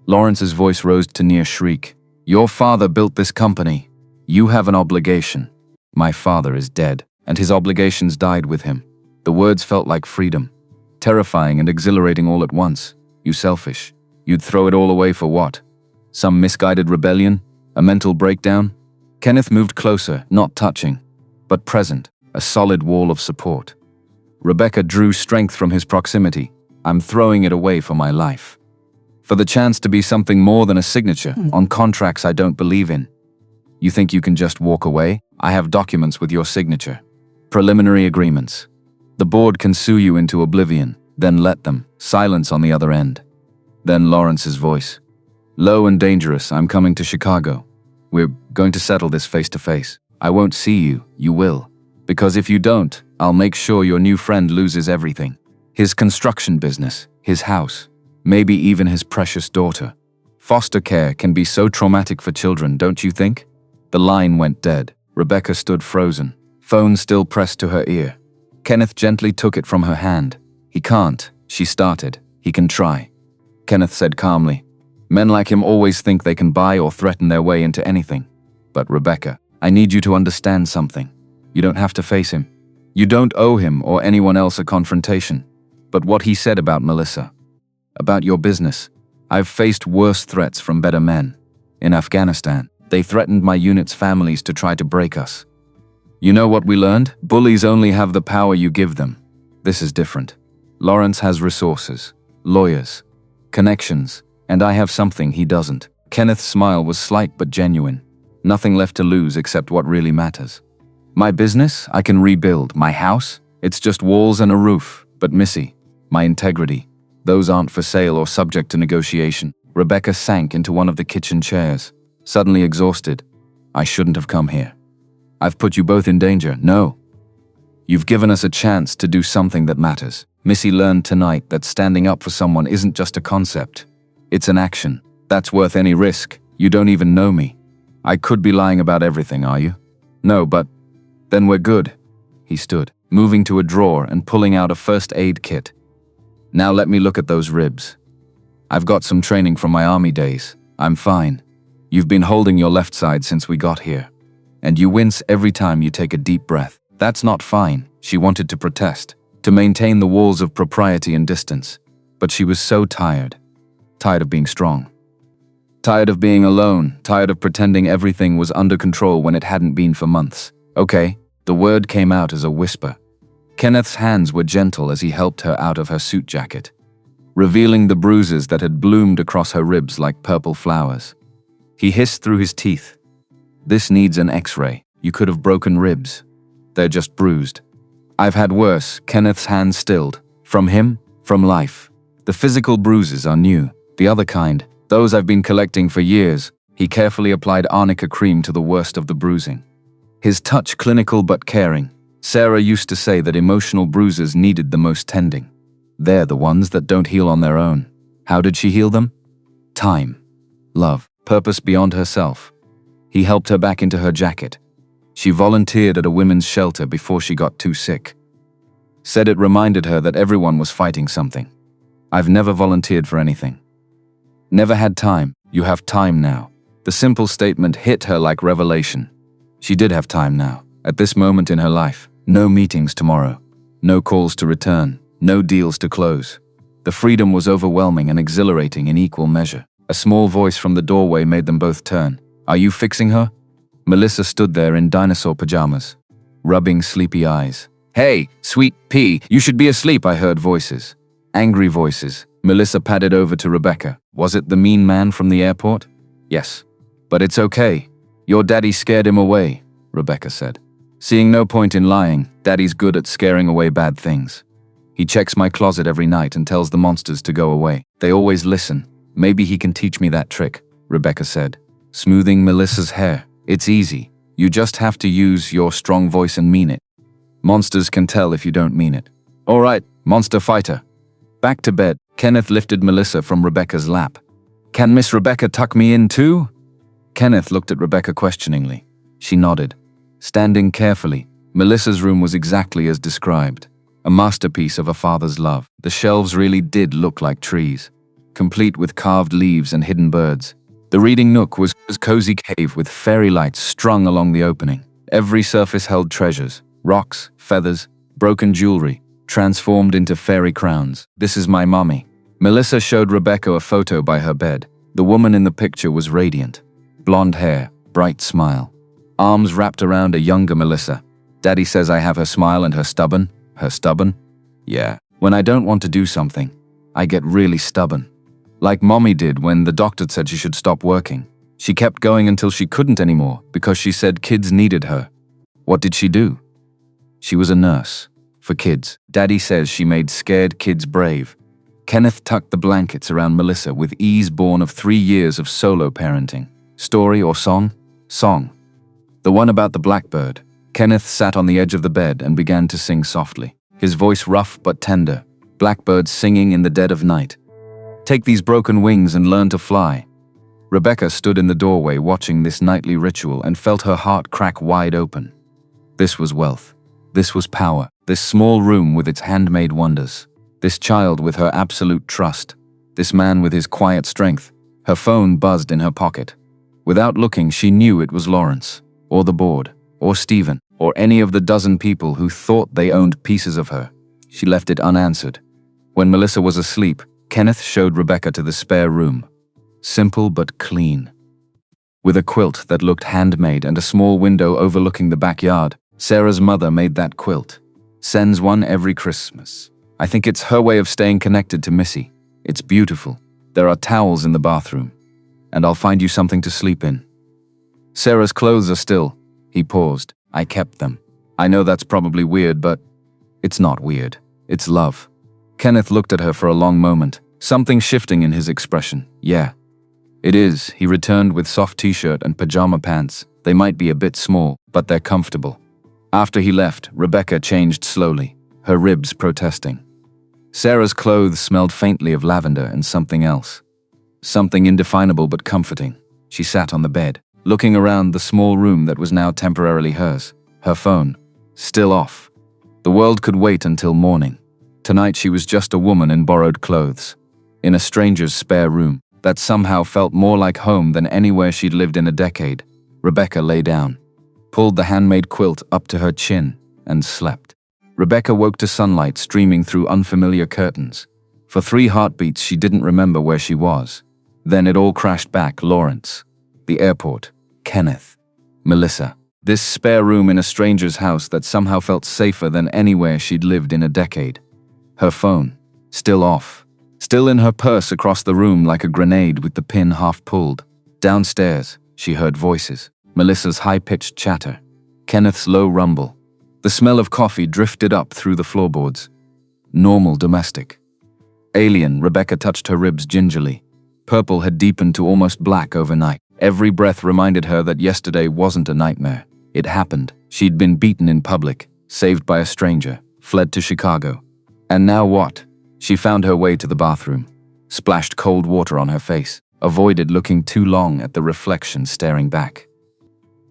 Lawrence's voice rose to near shriek. "Your father built this company. You have an obligation. My father is dead, and his obligations died with him." The words felt like freedom, terrifying and exhilarating all at once. "You selfish. You'd throw it all away for what? Some misguided rebellion? A mental breakdown?" Kenneth moved closer, not touching, but present, a solid wall of support. Rebecca drew strength from his proximity. "I'm throwing it away for my life. For the chance to be something more than a signature on contracts I don't believe in. You think you can just walk away? I have documents with your signature. Preliminary agreements. The board can sue you into oblivion, then let them." Silence on the other end. Then Lawrence's voice. "Low and dangerous, I'm coming to Chicago. We're going to settle this face to face. I won't see you, you will. Because if you don't, I'll make sure your new friend loses everything. His construction business, his house, maybe even his precious daughter. Foster care can be so traumatic for children, don't you think?" The line went dead. Rebecca stood frozen, phone still pressed to her ear. Kenneth gently took it from her hand. "He can't," she started. "He can try." Kenneth said calmly. "Men like him always think they can buy or threaten their way into anything. But Rebecca, I need you to understand something. You don't have to face him. You don't owe him or anyone else a confrontation. But what he said about Melissa, about your business, I've faced worse threats from better men. In Afghanistan, they threatened my unit's families to try to break us. You know what we learned? Bullies only have the power you give them. This is different. Lawrence has resources, lawyers, connections, and I have something he doesn't." Kenneth's smile was slight but genuine. Nothing left to lose except what really matters. "My business, I can rebuild. My house, it's just walls and a roof. But Missy, my integrity, those aren't for sale or subject to negotiation." Rebecca sank into one of the kitchen chairs, suddenly exhausted. "I shouldn't have come here. I've put you both in danger. No. You've given us a chance to do something that matters." Missy learned tonight that standing up for someone isn't just a concept. It's an action. That's worth any risk. You don't even know me. I could be lying about everything, are you? No, but then we're good. He stood, moving to a drawer and pulling out a first aid kit. "Now let me look at those ribs. I've got some training from my army days. I'm fine. You've been holding your left side since we got here. And you wince every time you take a deep breath. That's not fine." She wanted to protest, to maintain the walls of propriety and distance. But she was so tired. Tired of being strong. Tired of being alone. Tired of pretending everything was under control when it hadn't been for months. "Okay." The word came out as a whisper. Kenneth's hands were gentle as he helped her out of her suit jacket, revealing the bruises that had bloomed across her ribs like purple flowers. He hissed through his teeth. "This needs an X-ray. You could have broken ribs. They're just bruised." "I've had worse." Kenneth's hands stilled. From him, from life. "The physical bruises are new. The other kind, those I've been collecting for years." He carefully applied arnica cream to the worst of the bruising. His touch clinical but caring. Sarah used to say that emotional bruises needed the most tending. They're the ones that don't heal on their own. How did she heal them? Time. Love. Purpose beyond herself. He helped her back into her jacket. She volunteered at a women's shelter before she got too sick. Said it reminded her that everyone was fighting something. "I've never volunteered for anything." Never had time. You have time now. The simple statement hit her like revelation. She did have time now, at this moment in her life. No meetings tomorrow. No calls to return. No deals to close. The freedom was overwhelming and exhilarating in equal measure. A small voice from the doorway made them both turn. Are you fixing her? Melissa stood there in dinosaur pajamas, rubbing sleepy eyes. Hey, sweet pea, you should be asleep, I heard voices. Angry voices. Melissa padded over to Rebecca. Was it the mean man from the airport? Yes. But it's okay. Your daddy scared him away, Rebecca said. Seeing no point in lying, Daddy's good at scaring away bad things. He checks my closet every night and tells the monsters to go away. They always listen. Maybe he can teach me that trick, Rebecca said, smoothing Melissa's hair. It's easy. You just have to use your strong voice and mean it. Monsters can tell if you don't mean it. All right, monster fighter. Back to bed. Kenneth lifted Melissa from Rebecca's lap. Can Miss Rebecca tuck me in too? Kenneth looked at Rebecca questioningly. She nodded. Standing carefully, Melissa's room was exactly as described. A masterpiece of a father's love. The shelves really did look like trees, complete with carved leaves and hidden birds. The reading nook was a cozy cave with fairy lights strung along the opening. Every surface held treasures, rocks, feathers, broken jewelry, transformed into fairy crowns. This is my mommy. Melissa showed Rebecca a photo by her bed. The woman in the picture was radiant. Blonde hair, bright smile. Arms wrapped around a younger Melissa. Daddy says I have her smile and her stubborn. Her stubborn? Yeah. When I don't want to do something, I get really stubborn. Like Mommy did when the doctor said she should stop working. She kept going until she couldn't anymore because she said kids needed her. What did she do? She was a nurse. For kids. Daddy says she made scared kids brave. Kenneth tucked the blankets around Melissa with ease born of 3 years of solo parenting. Story or song? Song. The one about the blackbird. Kenneth sat on the edge of the bed and began to sing softly, his voice rough but tender. Blackbirds singing in the dead of night. Take these broken wings and learn to fly. Rebecca stood in the doorway watching this nightly ritual and felt her heart crack wide open. This was wealth. This was power. This small room with its handmade wonders. This child with her absolute trust. This man with his quiet strength. Her phone buzzed in her pocket. Without looking, she knew it was Lawrence, or the board, or Stephen, or any of the dozen people who thought they owned pieces of her. She left it unanswered. When Melissa was asleep, Kenneth showed Rebecca to the spare room. Simple but clean. With a quilt that looked handmade and a small window overlooking the backyard. Sarah's mother made that quilt. Sends one every Christmas. I think it's her way of staying connected to Missy. It's beautiful. There are towels in the bathroom. And I'll find you something to sleep in. Sarah's clothes are still. He paused. I kept them. I know that's probably weird, but it's not weird. It's love. Kenneth looked at her for a long moment, something shifting in his expression. Yeah. It is, he returned with soft t-shirt and pajama pants. They might be a bit small, but they're comfortable. After he left, Rebecca changed slowly, her ribs protesting. Sarah's clothes smelled faintly of lavender and something else. Something indefinable but comforting. She sat on the bed, looking around the small room that was now temporarily hers. Her phone, still off. The world could wait until morning. Tonight she was just a woman in borrowed clothes, in a stranger's spare room that somehow felt more like home than anywhere she'd lived in a decade. Rebecca lay down, pulled the handmade quilt up to her chin, and slept. Rebecca woke to sunlight streaming through unfamiliar curtains. For 3 heartbeats she didn't remember where she was. Then it all crashed back. Lawrence, the airport, Kenneth, Melissa. This spare room in a stranger's house that somehow felt safer than anywhere she'd lived in a decade. Her phone, still off. Still in her purse across the room like a grenade with the pin half pulled. Downstairs, she heard voices. Melissa's high-pitched chatter. Kenneth's low rumble. The smell of coffee drifted up through the floorboards. Normal domestic. Alien, Rebecca touched her ribs gingerly. Purple had deepened to almost black overnight. Every breath reminded her that yesterday wasn't a nightmare. It happened. She'd been beaten in public, saved by a stranger, fled to Chicago. And now what? She found her way to the bathroom, splashed cold water on her face, avoided looking too long at the reflection staring back.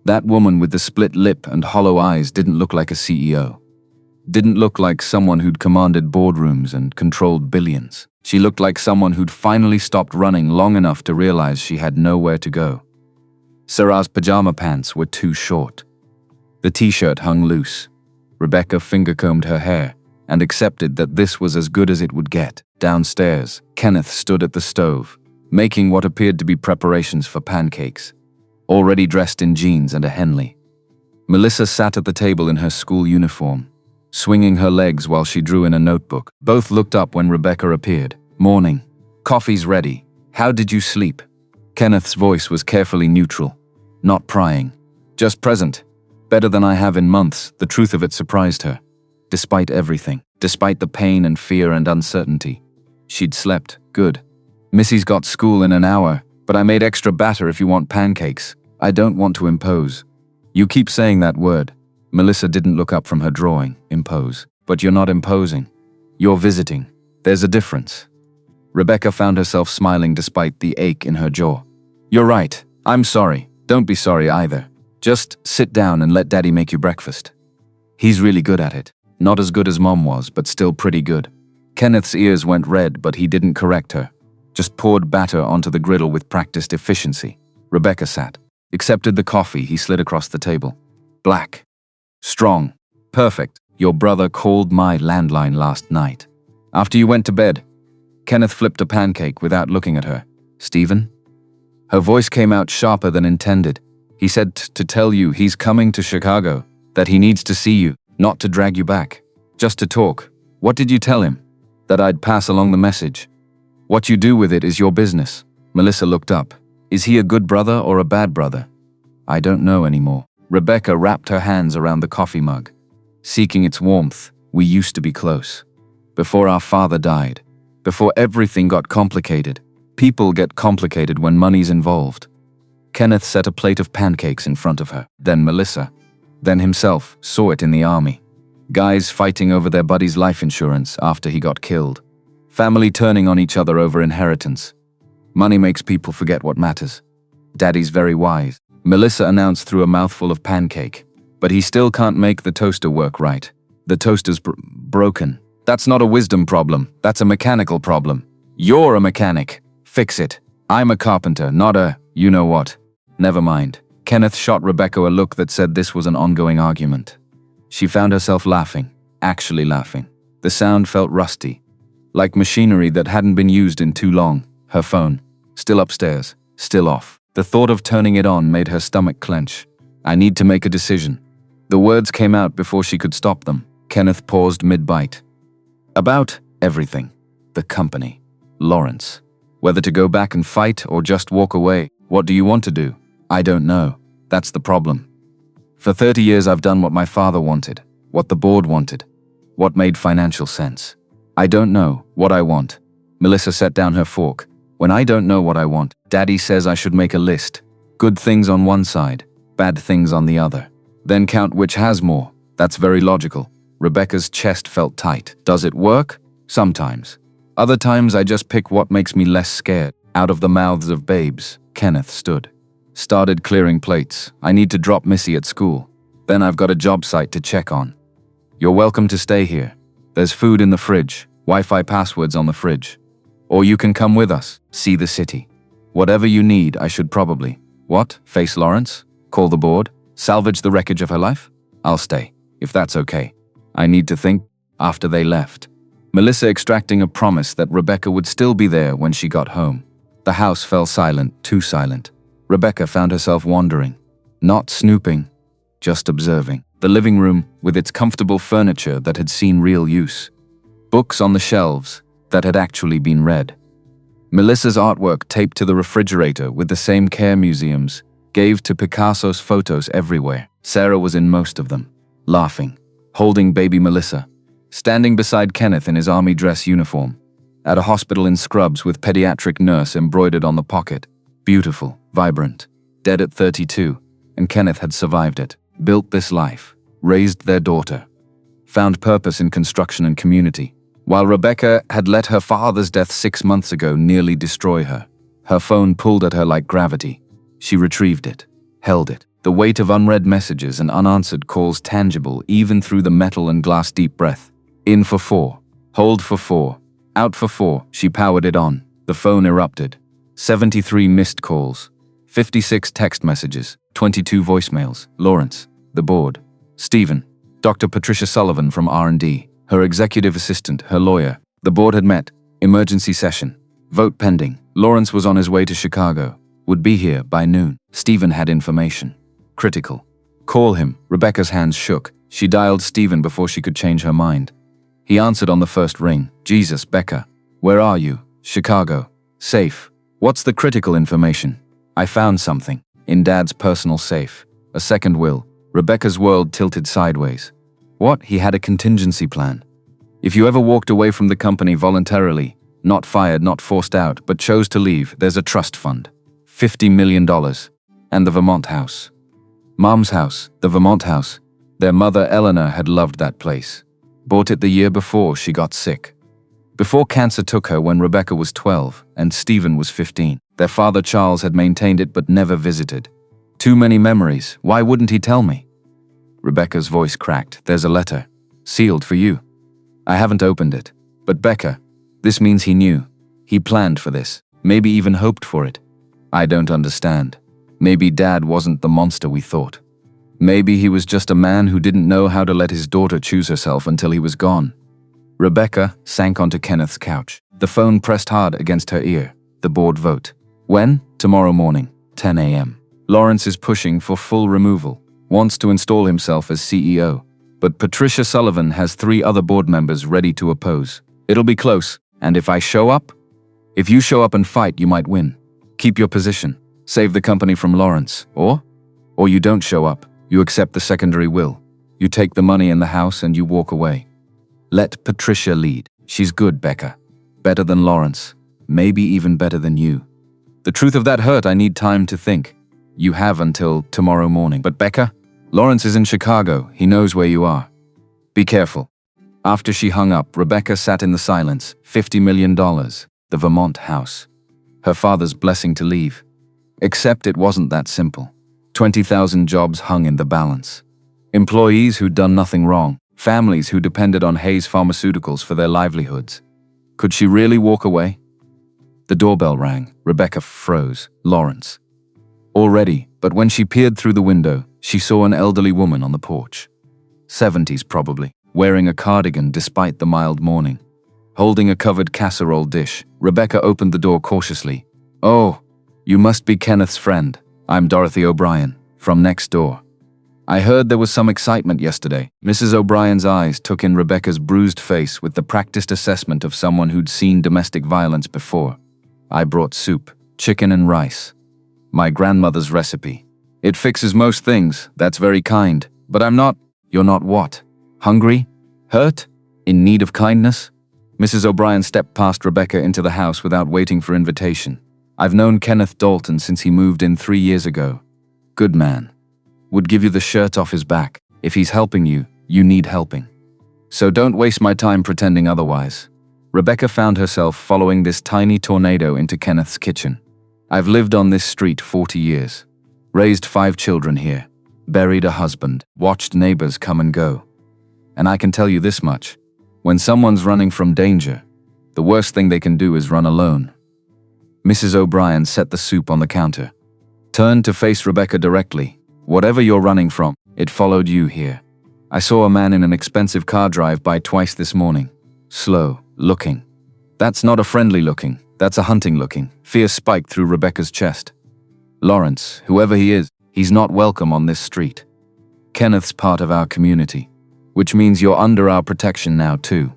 That woman with the split lip and hollow eyes didn't look like a CEO. Didn't look like someone who'd commanded boardrooms and controlled billions. She looked like someone who'd finally stopped running long enough to realize she had nowhere to go. Sarah's pajama pants were too short. The t-shirt hung loose. Rebecca finger-combed her hair and accepted that this was as good as it would get. Downstairs, Kenneth stood at the stove, making what appeared to be preparations for pancakes, already dressed in jeans and a Henley. Melissa sat at the table in her school uniform, swinging her legs while she drew in a notebook. Both looked up when Rebecca appeared. "Morning. Coffee's ready. How did you sleep?" Kenneth's voice was carefully neutral, not prying, just present. Better than I have in months. The truth of it surprised her. Despite everything, despite the pain and fear and uncertainty, she'd slept good. "Missy's got school in an hour, but I made extra batter if you want pancakes. I don't want to impose." "You keep saying that word." Melissa didn't look up from her drawing. "Impose. But you're not imposing. You're visiting. There's a difference." Rebecca found herself smiling despite the ache in her jaw. "You're right. I'm sorry. Don't be sorry either. Just sit down and let Daddy make you breakfast. He's really good at it. Not as good as Mom was, but still pretty good." Kenneth's ears went red, but he didn't correct her. Just poured batter onto the griddle with practiced efficiency. Rebecca sat, accepted the coffee he slid across the table. "Black. Strong. Perfect. Your brother called my landline last night. After you went to bed." Kenneth flipped a pancake without looking at her. "Stephen?" Her voice came out sharper than intended. "He said to tell you he's coming to Chicago, that he needs to see you, not to drag you back, just to talk." "What did you tell him?" "That I'd pass along the message. What you do with it is your business." Melissa looked up. "Is he a good brother or a bad brother?" "I don't know anymore." Rebecca wrapped her hands around the coffee mug, seeking its warmth. "We used to be close. Before our father died. Before everything got complicated. People get complicated when money's involved." Kenneth set a plate of pancakes in front of her. Then Melissa. Then himself saw it in the army. Guys fighting over their buddy's life insurance after he got killed. Family turning on each other over inheritance. Money makes people forget what matters. Daddy's very wise, Melissa announced through a mouthful of pancake. "But he still can't make the toaster work right. The toaster's broken." "That's not a wisdom problem. That's a mechanical problem. You're a mechanic. Fix it. I'm a carpenter, not a you-know-what." "Never mind." Kenneth shot Rebecca a look that said this was an ongoing argument. She found herself laughing, actually laughing. The sound felt rusty, like machinery that hadn't been used in too long. Her phone, still upstairs, still off. The thought of turning it on made her stomach clench. "I need to make a decision." The words came out before she could stop them. Kenneth paused mid-bite. "About everything. The company. Lawrence. Whether to go back and fight or just walk away. What do you want to do?" "I don't know. That's the problem. For 30 years I've done what my father wanted, what the board wanted, what made financial sense. I don't know what I want." Melissa set down her fork. "When I don't know what I want, Daddy says I should make a list. Good things on one side, bad things on the other. Then count which has more. That's very logical." Rebecca's chest felt tight. "Does it work? Sometimes. Other times I just pick what makes me less scared." Out of the mouths of babes, Kenneth stood. Started clearing plates. "I need to drop Missy at school. Then I've got a job site to check on. You're welcome to stay here. There's food in the fridge, Wi-Fi passwords on the fridge. Or you can come with us, see the city. Whatever you need, I should probably." "What? Face Lawrence? Call the board? Salvage the wreckage of her life?" "I'll stay, if that's okay. I need to think." After they left, Melissa extracting a promise that Rebecca would still be there when she got home. The house fell silent, too silent. Rebecca found herself wandering, not snooping, just observing. The living room, with its comfortable furniture that had seen real use. Books on the shelves that had actually been read. Melissa's artwork taped to the refrigerator with the same care museums gave to Picasso's photos everywhere. Sarah was in most of them, laughing, holding baby Melissa, standing beside Kenneth in his army dress uniform, at a hospital in scrubs with pediatric nurse embroidered on the pocket. Beautiful, vibrant, dead at 32, and Kenneth had survived it, built this life, raised their daughter, found purpose in construction and community, while Rebecca had let her father's death 6 months ago nearly destroy her. Her phone pulled at her like gravity. She retrieved it, held it, the weight of unread messages and unanswered calls tangible even through the metal and glass deep breath. In for 4, hold for 4, Out for 4, she powered it on. The phone erupted. 73 missed calls. 56 text messages. 22 voicemails. Lawrence. The board. Stephen. Dr. Patricia Sullivan from R&D. Her executive assistant. Her lawyer. The board had met. Emergency session. Vote pending. Lawrence was on his way to Chicago. Would be here by noon. Stephen had information. Critical. Call him. Rebecca's hands shook. She dialed Stephen before she could change her mind. He answered on the first ring. Jesus, Becca. Where are you? Chicago. Safe. What's the critical information? I found something. In Dad's personal safe. A second will. Rebecca's world tilted sideways. What? He had a contingency plan. If you ever walked away from the company voluntarily, not fired, not forced out, but chose to leave, there's a trust fund. $50 million. And the Vermont house. Mom's house, the Vermont house. Their mother, Eleanor, had loved that place. Bought it the year before she got sick. Before cancer took her when Rebecca was 12 and Stephen was 15. Their father, Charles, had maintained it but never visited. Too many memories. Why wouldn't he tell me? Rebecca's voice cracked. There's a letter. Sealed for you. I haven't opened it. But Becca, this means he knew. He planned for this. Maybe even hoped for it. I don't understand. Maybe Dad wasn't the monster we thought. Maybe he was just a man who didn't know how to let his daughter choose herself until he was gone. Rebecca sank onto Kenneth's couch. The phone pressed hard against her ear. The board vote. When? Tomorrow morning, 10 a.m. Lawrence is pushing for full removal. Wants to install himself as CEO. But Patricia Sullivan has 3 other board members ready to oppose. It'll be close. And if I show up? If you show up and fight, you might win. Keep your position. Save the company from Lawrence. Or you don't show up. You accept the secondary will. You take the money in the house and you walk away. Let Patricia lead. She's good, Becca. Better than Lawrence. Maybe even better than you. The truth of that hurt, I need time to think. You have until tomorrow morning. But Becca, Lawrence is in Chicago. He knows where you are. Be careful. After she hung up, Rebecca sat in the silence. $50 million. The Vermont house. Her father's blessing to leave. Except it wasn't that simple. 20,000 jobs hung in the balance. Employees who'd done nothing wrong. Families who depended on Hayes Pharmaceuticals for their livelihoods. Could she really walk away? The doorbell rang. Rebecca froze. Lawrence. Already, but when she peered through the window, she saw an elderly woman on the porch. 70s probably, wearing a cardigan despite the mild morning. Holding a covered casserole dish, Rebecca opened the door cautiously. Oh, you must be Kenneth's friend. I'm Dorothy O'Brien, from next door. I heard there was some excitement yesterday. Mrs. O'Brien's eyes took in Rebecca's bruised face with the practiced assessment of someone who'd seen domestic violence before. I brought soup, chicken and rice. My grandmother's recipe. It fixes most things, that's very kind. But I'm not. You're not what? Hungry? Hurt? In need of kindness? Mrs. O'Brien stepped past Rebecca into the house without waiting for invitation. I've known Kenneth Dalton since he moved in 3 years ago. Good man. Would give you the shirt off his back. If he's helping you, you need helping. So don't waste my time pretending otherwise. Rebecca found herself following this tiny tornado into Kenneth's kitchen. I've lived on this street 40 years. Raised 5 children here. Buried a husband. Watched neighbors come and go. And I can tell you this much. When someone's running from danger, the worst thing they can do is run alone. Mrs. O'Brien set the soup on the counter. Turned to face Rebecca directly. Whatever you're running from, it followed you here. I saw a man in an expensive car drive by twice this morning. Slow, looking. That's not a friendly looking, that's a hunting looking. Fear spiked through Rebecca's chest. Lawrence, whoever he is, he's not welcome on this street. Kenneth's part of our community, which means you're under our protection now too.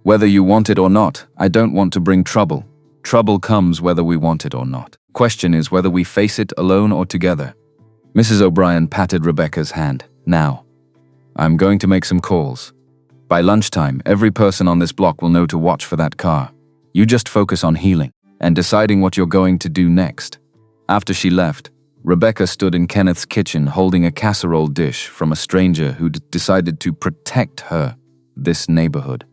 Whether you want it or not, I don't want to bring trouble. Trouble comes whether we want it or not. Question is whether we face it alone or together. Mrs. O'Brien patted Rebecca's hand. Now, I'm going to make some calls. By lunchtime, every person on this block will know to watch for that car. You just focus on healing and deciding what you're going to do next. After she left, Rebecca stood in Kenneth's kitchen holding a casserole dish from a stranger who'd decided to protect her, this neighborhood.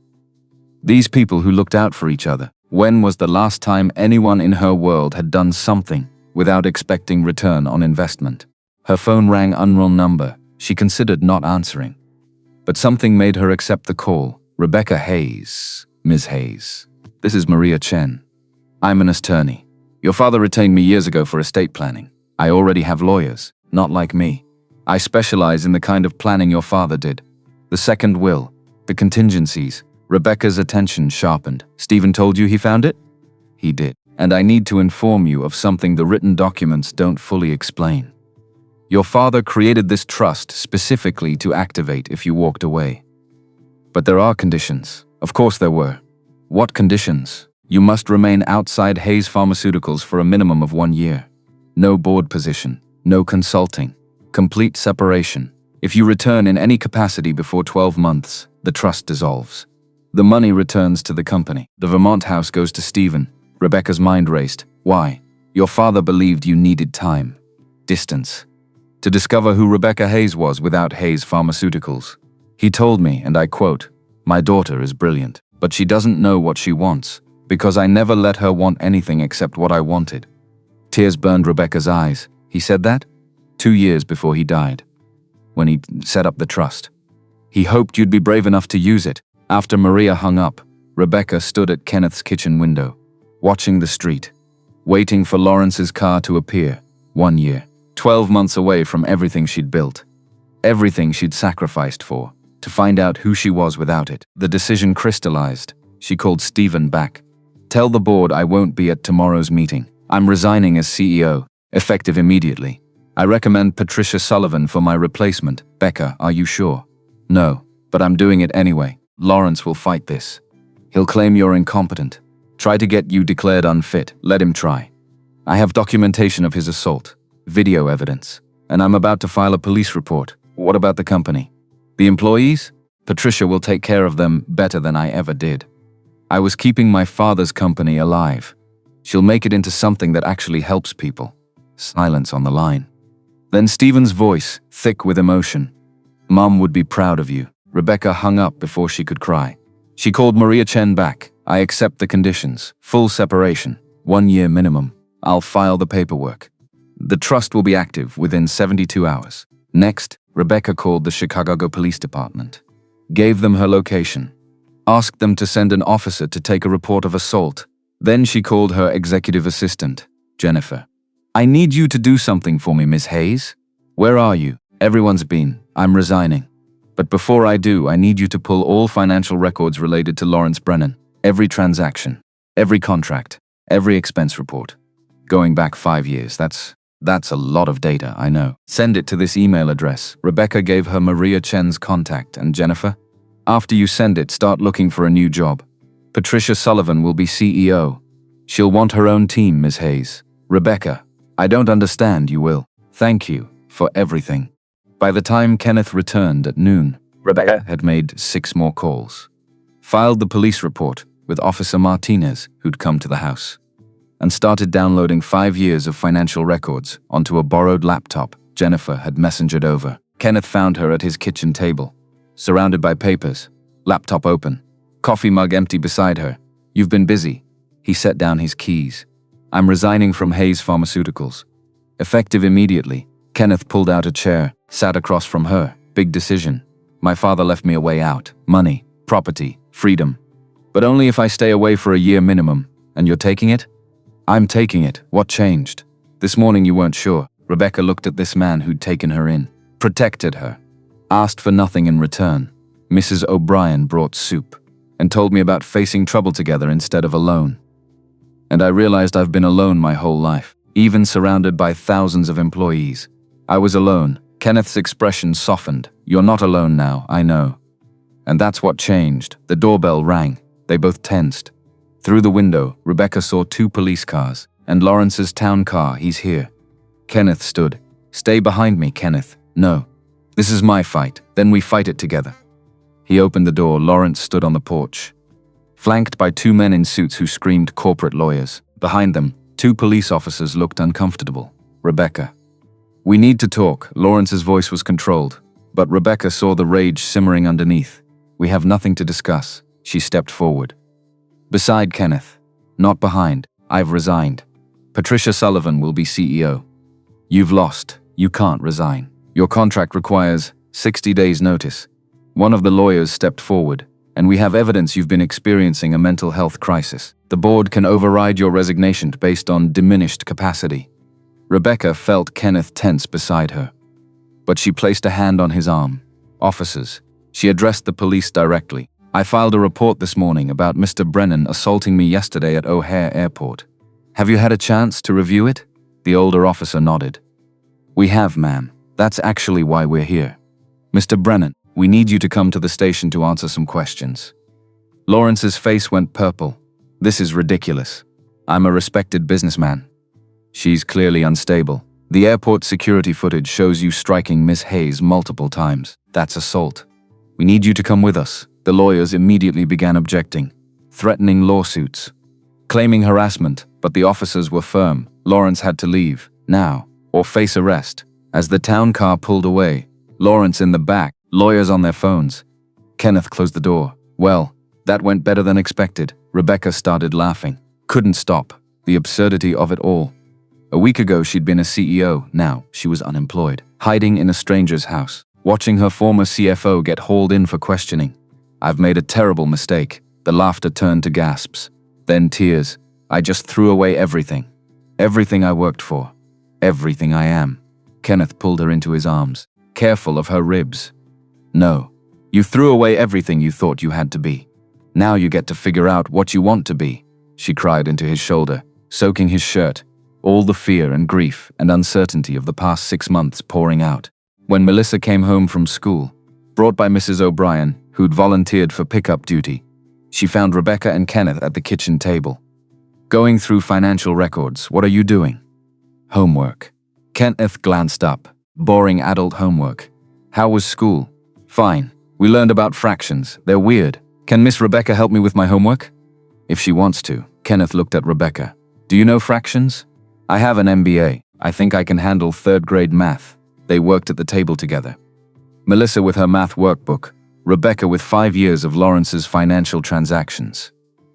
These people who looked out for each other. When was the last time anyone in her world had done something without expecting return on investment? Her phone rang unknown number. She considered not answering. But something made her accept the call. Rebecca Hayes. Ms. Hayes. This is Maria Chen. I'm an attorney. Your father retained me years ago for estate planning. I already have lawyers, not like me. I specialize in the kind of planning your father did. The second will, the contingencies. Rebecca's attention sharpened. Stephen told you he found it? He did. And I need to inform you of something the written documents don't fully explain. Your father created this trust specifically to activate if you walked away. But there are conditions. Of course there were. What conditions? You must remain outside Hayes Pharmaceuticals for a minimum of 1 year. No board position, no consulting, complete separation. If you return in any capacity before 12 months, the trust dissolves. The money returns to the company. The Vermont house goes to Stephen. Rebecca's mind raced. Why? Your father believed you needed time, distance, to discover who Rebecca Hayes was without Hayes Pharmaceuticals. He told me, and I quote, "My daughter is brilliant, but she doesn't know what she wants, because I never let her want anything except what I wanted." Tears burned Rebecca's eyes. He said that 2 years before he died, when he set up the trust. He hoped you'd be brave enough to use it. After Maria hung up, Rebecca stood at Kenneth's kitchen window, watching the street, waiting for Lawrence's car to appear. 1 year, 12 months away from everything she'd built, everything she'd sacrificed for, to find out who she was without it. The decision crystallized. She called Stephen back. "Tell the board I won't be at tomorrow's meeting. I'm resigning as CEO, effective immediately. I recommend Patricia Sullivan for my replacement." "Becca, are you sure?" "No, but I'm doing it anyway. Lawrence will fight this. He'll claim you're incompetent. Try to get you declared unfit. Let him try. I have documentation of his assault, video evidence, and I'm about to file a police report." "What about the company? The employees? Patricia will take care of them better than I ever did. I was keeping my father's company alive. She'll make it into something that actually helps people." Silence on the line. Then Stephen's voice, thick with emotion. "Mom would be proud of you." Rebecca hung up before she could cry. She called Maria Chen back. "I accept the conditions. Full separation. 1 year minimum. I'll file the paperwork. The trust will be active within 72 hours. Next, Rebecca called the Chicago Police Department, gave them her location, asked them to send an officer to take a report of assault. Then she called her executive assistant, Jennifer. "I need you to do something for me, Miss Hayes. Where are you?" "Everyone's been. I'm resigning. But before I do, I need you to pull all financial records related to Lawrence Brennan. Every transaction, every contract, every expense report. Going back 5 years, that's a lot of data, I know. Send it to this email address." Rebecca gave her Maria Chen's contact. "And Jennifer? After you send it, start looking for a new job. Patricia Sullivan will be CEO. She'll want her own team, Ms. Hayes." "Rebecca, I don't understand." "You will. Thank you for everything." By the time Kenneth returned at noon, Rebecca had made 6 more calls, filed the police report with Officer Martinez, who'd come to the house, and started downloading 5 years of financial records onto a borrowed laptop Jennifer had messengered over. Kenneth found her at his kitchen table, surrounded by papers, laptop open, coffee mug empty beside her. "You've been busy." He set down his keys. "I'm resigning from Hayes Pharmaceuticals. Effective immediately." Kenneth pulled out a chair, sat across from her. "Big decision. My father left me a way out. Money, property, freedom. But only if I stay away for a year minimum. And you're taking it?" "I'm taking it. What changed?" "This morning you weren't sure." Rebecca looked at this man who'd taken her in, protected her, asked for nothing in return. "Mrs. O'Brien brought soup and told me about facing trouble together instead of alone. And I realized I've been alone my whole life, even surrounded by thousands of employees. I was alone." Kenneth's expression softened. "You're not alone now, I know. And that's what changed." The doorbell rang. They both tensed. Through the window, Rebecca saw 2 police cars, and Lawrence's town car. "He's here." Kenneth stood. "Stay behind me, Kenneth." "No. This is my fight. Then we fight it together." He opened the door. Lawrence stood on the porch, flanked by 2 men in suits who screamed corporate lawyers. Behind them, 2 police officers looked uncomfortable. "Rebecca, we need to talk." Lawrence's voice was controlled, but Rebecca saw the rage simmering underneath. "We have nothing to discuss." She stepped forward. "Beside Kenneth, not behind. I've resigned. Patricia Sullivan will be CEO. You've lost. You can't resign. Your contract requires 60 days notice." One of the lawyers stepped forward. And we have evidence you've been experiencing a mental health crisis. The board can override your resignation based on diminished capacity. Rebecca felt Kenneth tense beside her, but she placed a hand on his arm. Officers. She addressed the police directly. I filed a report this morning about Mr. Brennan assaulting me yesterday at O'Hare Airport. Have you had a chance to review it? The older officer nodded. We have, ma'am. That's actually why we're here. Mr. Brennan, we need you to come to the station to answer some questions. Lawrence's face went purple. This is ridiculous. I'm a respected businessman. She's clearly unstable. The airport security footage shows you striking Miss Hayes multiple times. That's assault. We need you to come with us. The lawyers immediately began objecting, threatening lawsuits, claiming harassment, but the officers were firm. Lawrence had to leave, now, or face arrest. As the town car pulled away, Lawrence in the back, lawyers on their phones. Kenneth closed the door. Well, that went better than expected. Rebecca started laughing. Couldn't stop. The absurdity of it all. A week ago she'd been a CEO, now she was unemployed, hiding in a stranger's house, watching her former CFO get hauled in for questioning. I've made a terrible mistake. The laughter turned to gasps, then tears. I just threw away everything. Everything I worked for. Everything I am. Kenneth pulled her into his arms, careful of her ribs. No, you threw away everything you thought you had to be. Now you get to figure out what you want to be, she cried into his shoulder, soaking his shirt, all the fear and grief and uncertainty of the past 6 months pouring out. When Melissa came home from school, brought by Mrs. O'Brien, who'd volunteered for pickup duty, she found Rebecca and Kenneth at the kitchen table. Going through financial records. What are you doing? Homework. Kenneth glanced up. Boring adult homework. How was school? Fine. We learned about fractions. They're weird. Can Miss Rebecca help me with my homework? If she wants to. Kenneth looked at Rebecca. Do you know fractions? I have an MBA. I think I can handle 3rd grade math. They worked at the table together. Melissa with her math workbook. Rebecca with 5 years of Lawrence's financial transactions.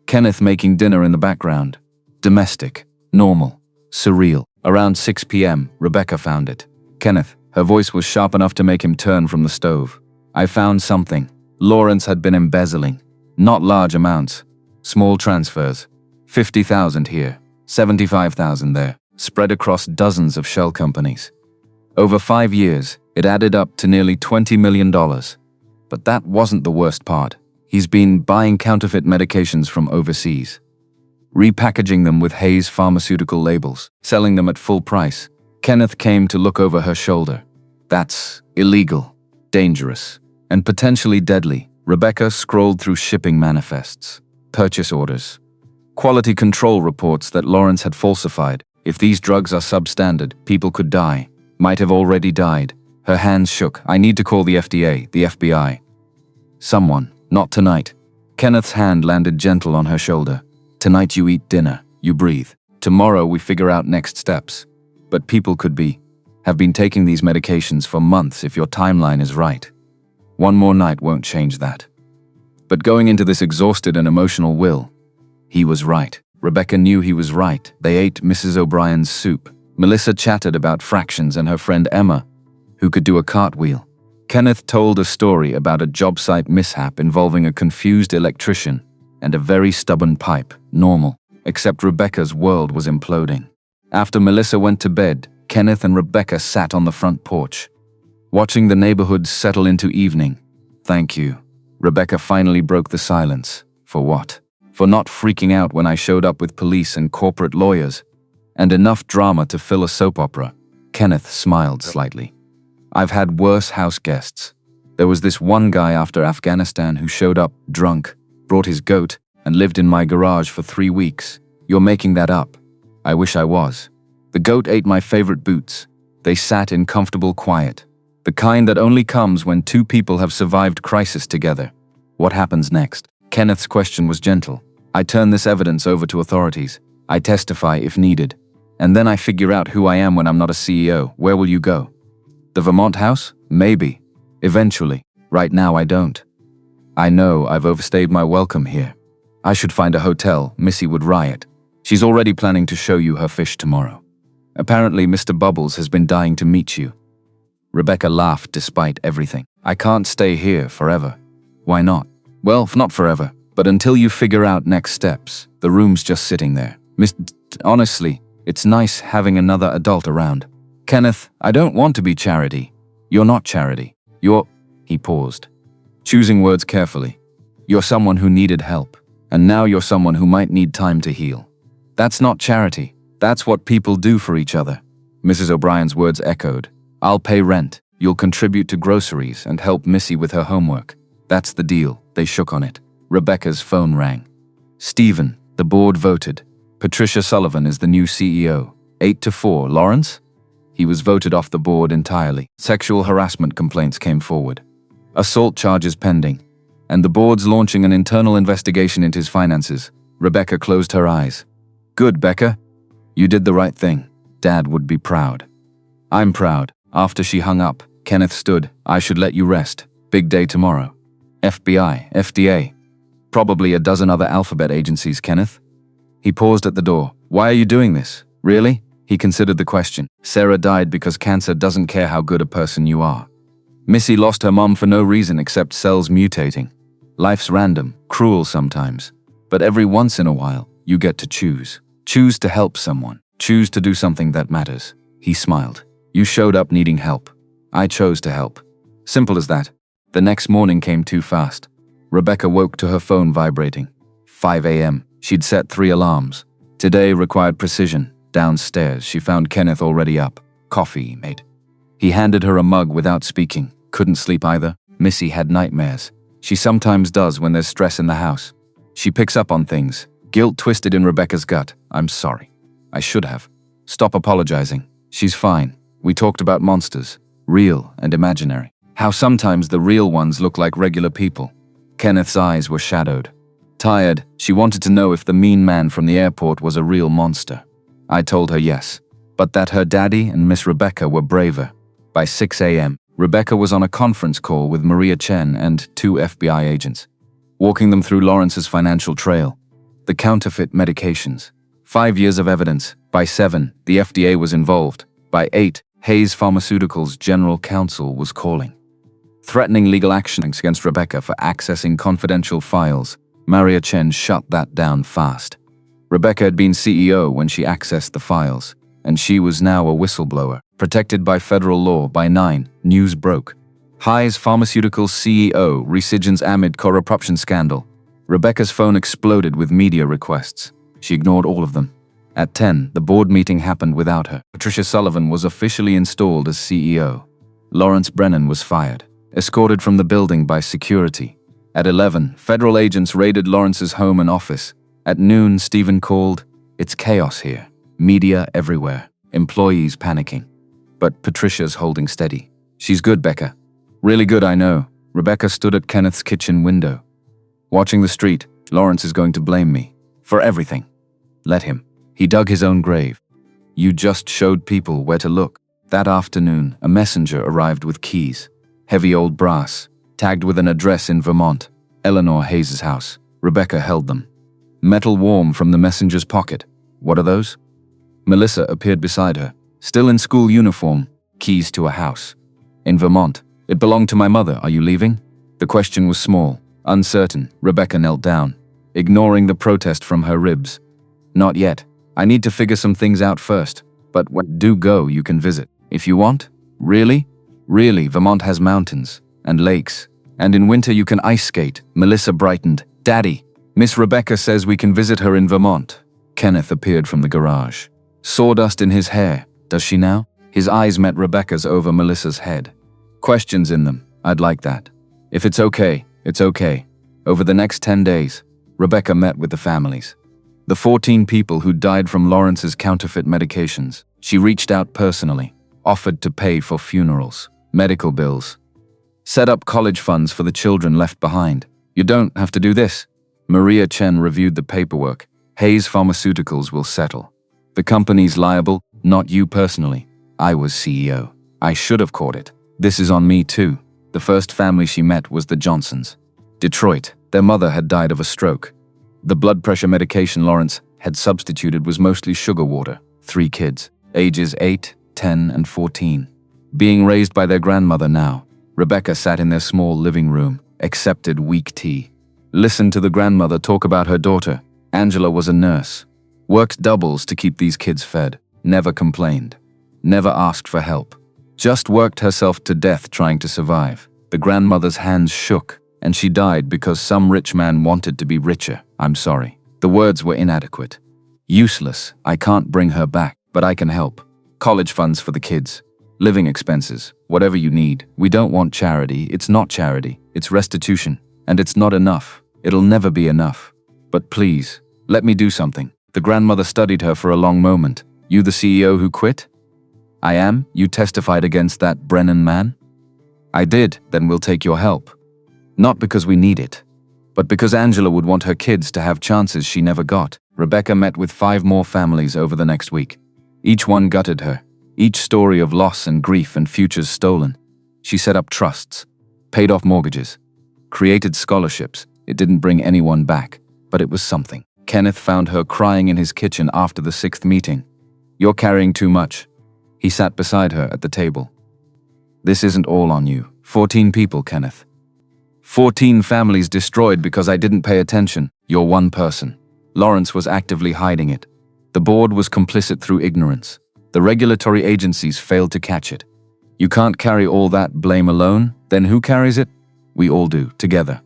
Kenneth making dinner in the background. Domestic. Normal. Surreal. Around 6 p.m., Rebecca found it. Kenneth, her voice was sharp enough to make him turn from the stove. I found something. Lawrence had been embezzling. Not large amounts. Small transfers. 50,000 here. 75,000 there. Spread across dozens of shell companies. Over 5 years, it added up to nearly $20 million. But that wasn't the worst part. He's been buying counterfeit medications from overseas, repackaging them with Hayes pharmaceutical labels, selling them at full price. Kenneth came to look over her shoulder. That's illegal, dangerous, and potentially deadly. Rebecca scrolled through shipping manifests, purchase orders, quality control reports that Lawrence had falsified. If these drugs are substandard, people could die, might have already died. Her hands shook. I need to call the FDA, the FBI. Someone, not tonight. Kenneth's hand landed gentle on her shoulder. Tonight you eat dinner, you breathe. Tomorrow we figure out next steps. But people could have been taking these medications for months if your timeline is right. One more night won't change that. But going into this exhausted and emotional Will, he was right. Rebecca knew he was right. They ate Mrs. O'Brien's soup. Melissa chatted about fractions and her friend Emma, who could do a cartwheel. Kenneth told a story about a job site mishap involving a confused electrician and a very stubborn pipe. Normal, except Rebecca's world was imploding. After Melissa went to bed, Kenneth and Rebecca sat on the front porch, watching the neighborhood settle into evening. Thank you. Rebecca finally broke the silence. For what? For not freaking out when I showed up with police and corporate lawyers, and enough drama to fill a soap opera. Kenneth smiled slightly. I've had worse house guests. There was this one guy after Afghanistan who showed up drunk, brought his goat, and lived in my garage for 3 weeks. You're making that up. I wish I was. The goat ate my favorite boots. They sat in comfortable quiet. The kind that only comes when 2 people have survived crisis together. What happens next? Kenneth's question was gentle. I turn this evidence over to authorities. I testify if needed. And then I figure out who I am when I'm not a CEO. Where will you go? The Vermont house? Maybe. Eventually. Right now I don't. I know I've overstayed my welcome here. I should find a hotel. Missy would riot. She's already planning to show you her fish tomorrow. Apparently Mr. Bubbles has been dying to meet you. Rebecca laughed despite everything. I can't stay here forever. Why not? Well, not forever, but until you figure out next steps. The room's just sitting there. Honestly, it's nice having another adult around. Kenneth, I don't want to be Charity. You're not Charity. He paused, choosing words carefully. You're someone who needed help, and now you're someone who might need time to heal. That's not charity. That's what people do for each other. Mrs. O'Brien's words echoed. I'll pay rent. You'll contribute to groceries and help Missy with her homework. That's the deal. They shook on it. Rebecca's phone rang. Stephen, the board voted. Patricia Sullivan is the new CEO. 8-4. Lawrence? He was voted off the board entirely. Sexual harassment complaints came forward. Assault charges pending. And the board's launching an internal investigation into his finances. Rebecca closed her eyes. Good, Becca. You did the right thing. Dad would be proud. I'm proud. After she hung up, Kenneth stood. I should let you rest. Big day tomorrow. FBI, FDA. Probably a dozen other alphabet agencies, Kenneth. He paused at the door. Why are you doing this? Really? He considered the question. Sarah died because cancer doesn't care how good a person you are. Missy lost her mom for no reason except cells mutating. Life's random, cruel sometimes. But every once in a while, you get to choose. Choose to help someone. Choose to do something that matters. He smiled. You showed up needing help. I chose to help. Simple as that. The next morning came too fast. Rebecca woke to her phone vibrating. 5 a.m. She'd set 3 alarms. Today required precision. Downstairs, she found Kenneth already up. Coffee made. He handed her a mug without speaking. Couldn't sleep either. Missy had nightmares. She sometimes does when there's stress in the house. She picks up on things. Guilt twisted in Rebecca's gut. I'm sorry. I should have. Stop apologizing. She's fine. We talked about monsters. Real and imaginary. How sometimes the real ones look like regular people. Kenneth's eyes were shadowed. Tired, she wanted to know if the mean man from the airport was a real monster. I told her yes, but that her daddy and Miss Rebecca were braver. By 6 a.m., Rebecca was on a conference call with Maria Chen and 2 FBI agents, walking them through Lawrence's financial trail. The counterfeit medications. 5 years of evidence. By 7, the FDA was involved. By 8, Hayes Pharmaceuticals' general counsel was calling, threatening legal action against Rebecca for accessing confidential files. Maria Chen shut that down fast. Rebecca had been CEO when she accessed the files, and she was now a whistleblower, protected by federal law. By 9, news broke. Hayes Pharmaceuticals CEO resigns amid corruption scandal. Rebecca's phone exploded with media requests. She ignored all of them. At 10, the board meeting happened without her. Patricia Sullivan was officially installed as CEO. Lawrence Brennan was fired, escorted from the building by security. At 11, federal agents raided Lawrence's home and office. At noon, Stephen called. It's chaos here. Media everywhere. Employees panicking. But Patricia's holding steady. She's good, Becca. Really good, I know. Rebecca stood at Kenneth's kitchen window. Watching the street, Lawrence is going to blame me. For everything. Let him. He dug his own grave. You just showed people where to look. That afternoon, a messenger arrived with keys. Heavy old brass, tagged with an address in Vermont. Eleanor Hayes' house. Rebecca held them. Metal warm from the messenger's pocket. What are those? Melissa appeared beside her, still in school uniform. Keys to a house. In Vermont. It belonged to my mother. Are you leaving? The question was small, uncertain. Rebecca knelt down, ignoring the protest from her ribs. Not yet. I need to figure some things out first. But when do go, you can visit. If you want. Really? Really, Vermont has mountains and lakes. And in winter you can ice skate. Melissa brightened. Daddy, Miss Rebecca says we can visit her in Vermont. Kenneth appeared from the garage. Sawdust in his hair. Does she now? His eyes met Rebecca's over Melissa's head. Questions in them. I'd like that. If it's okay, it's okay. Over the next 10 days, Rebecca met with the families. The 14 people who died from Lawrence's counterfeit medications. She reached out personally, offered to pay for funerals, medical bills, set up college funds for the children left behind. You don't have to do this. Maria Chen reviewed the paperwork. Hayes Pharmaceuticals will settle. The company's liable, not you personally. I was CEO. I should have caught it. This is on me too. The first family she met was the Johnsons. Detroit. Their mother had died of a stroke. The blood pressure medication Lawrence had substituted was mostly sugar water. 3 kids, ages 8, 10, and 14. Being raised by their grandmother now, Rebecca sat in their small living room, accepted weak tea. Listened to the grandmother talk about her daughter. Angela was a nurse. Worked doubles to keep these kids fed. Never complained. Never asked for help. Just worked herself to death trying to survive. The grandmother's hands shook, and she died because some rich man wanted to be richer. I'm sorry. The words were inadequate. Useless. I can't bring her back, but I can help. College funds for the kids. Living expenses. Whatever you need. We don't want charity. It's not charity. It's restitution. And it's not enough. It'll never be enough. But please, let me do something. The grandmother studied her for a long moment. You the CEO who quit? I am? You testified against that Brennan man? I did. Then we'll take your help. Not because we need it, but because Angela would want her kids to have chances she never got. Rebecca met with 5 more families over the next week. Each one gutted her. Each story of loss and grief and futures stolen. She set up trusts, paid off mortgages, created scholarships. It didn't bring anyone back, but it was something. Kenneth found her crying in his kitchen after the 6th meeting. You're carrying too much. He sat beside her at the table. This isn't all on you. 14 people, Kenneth. 14 families destroyed because I didn't pay attention. You're one person. Lawrence was actively hiding it. The board was complicit through ignorance. The regulatory agencies failed to catch it. You can't carry all that blame alone. Then who carries it? We all do, together.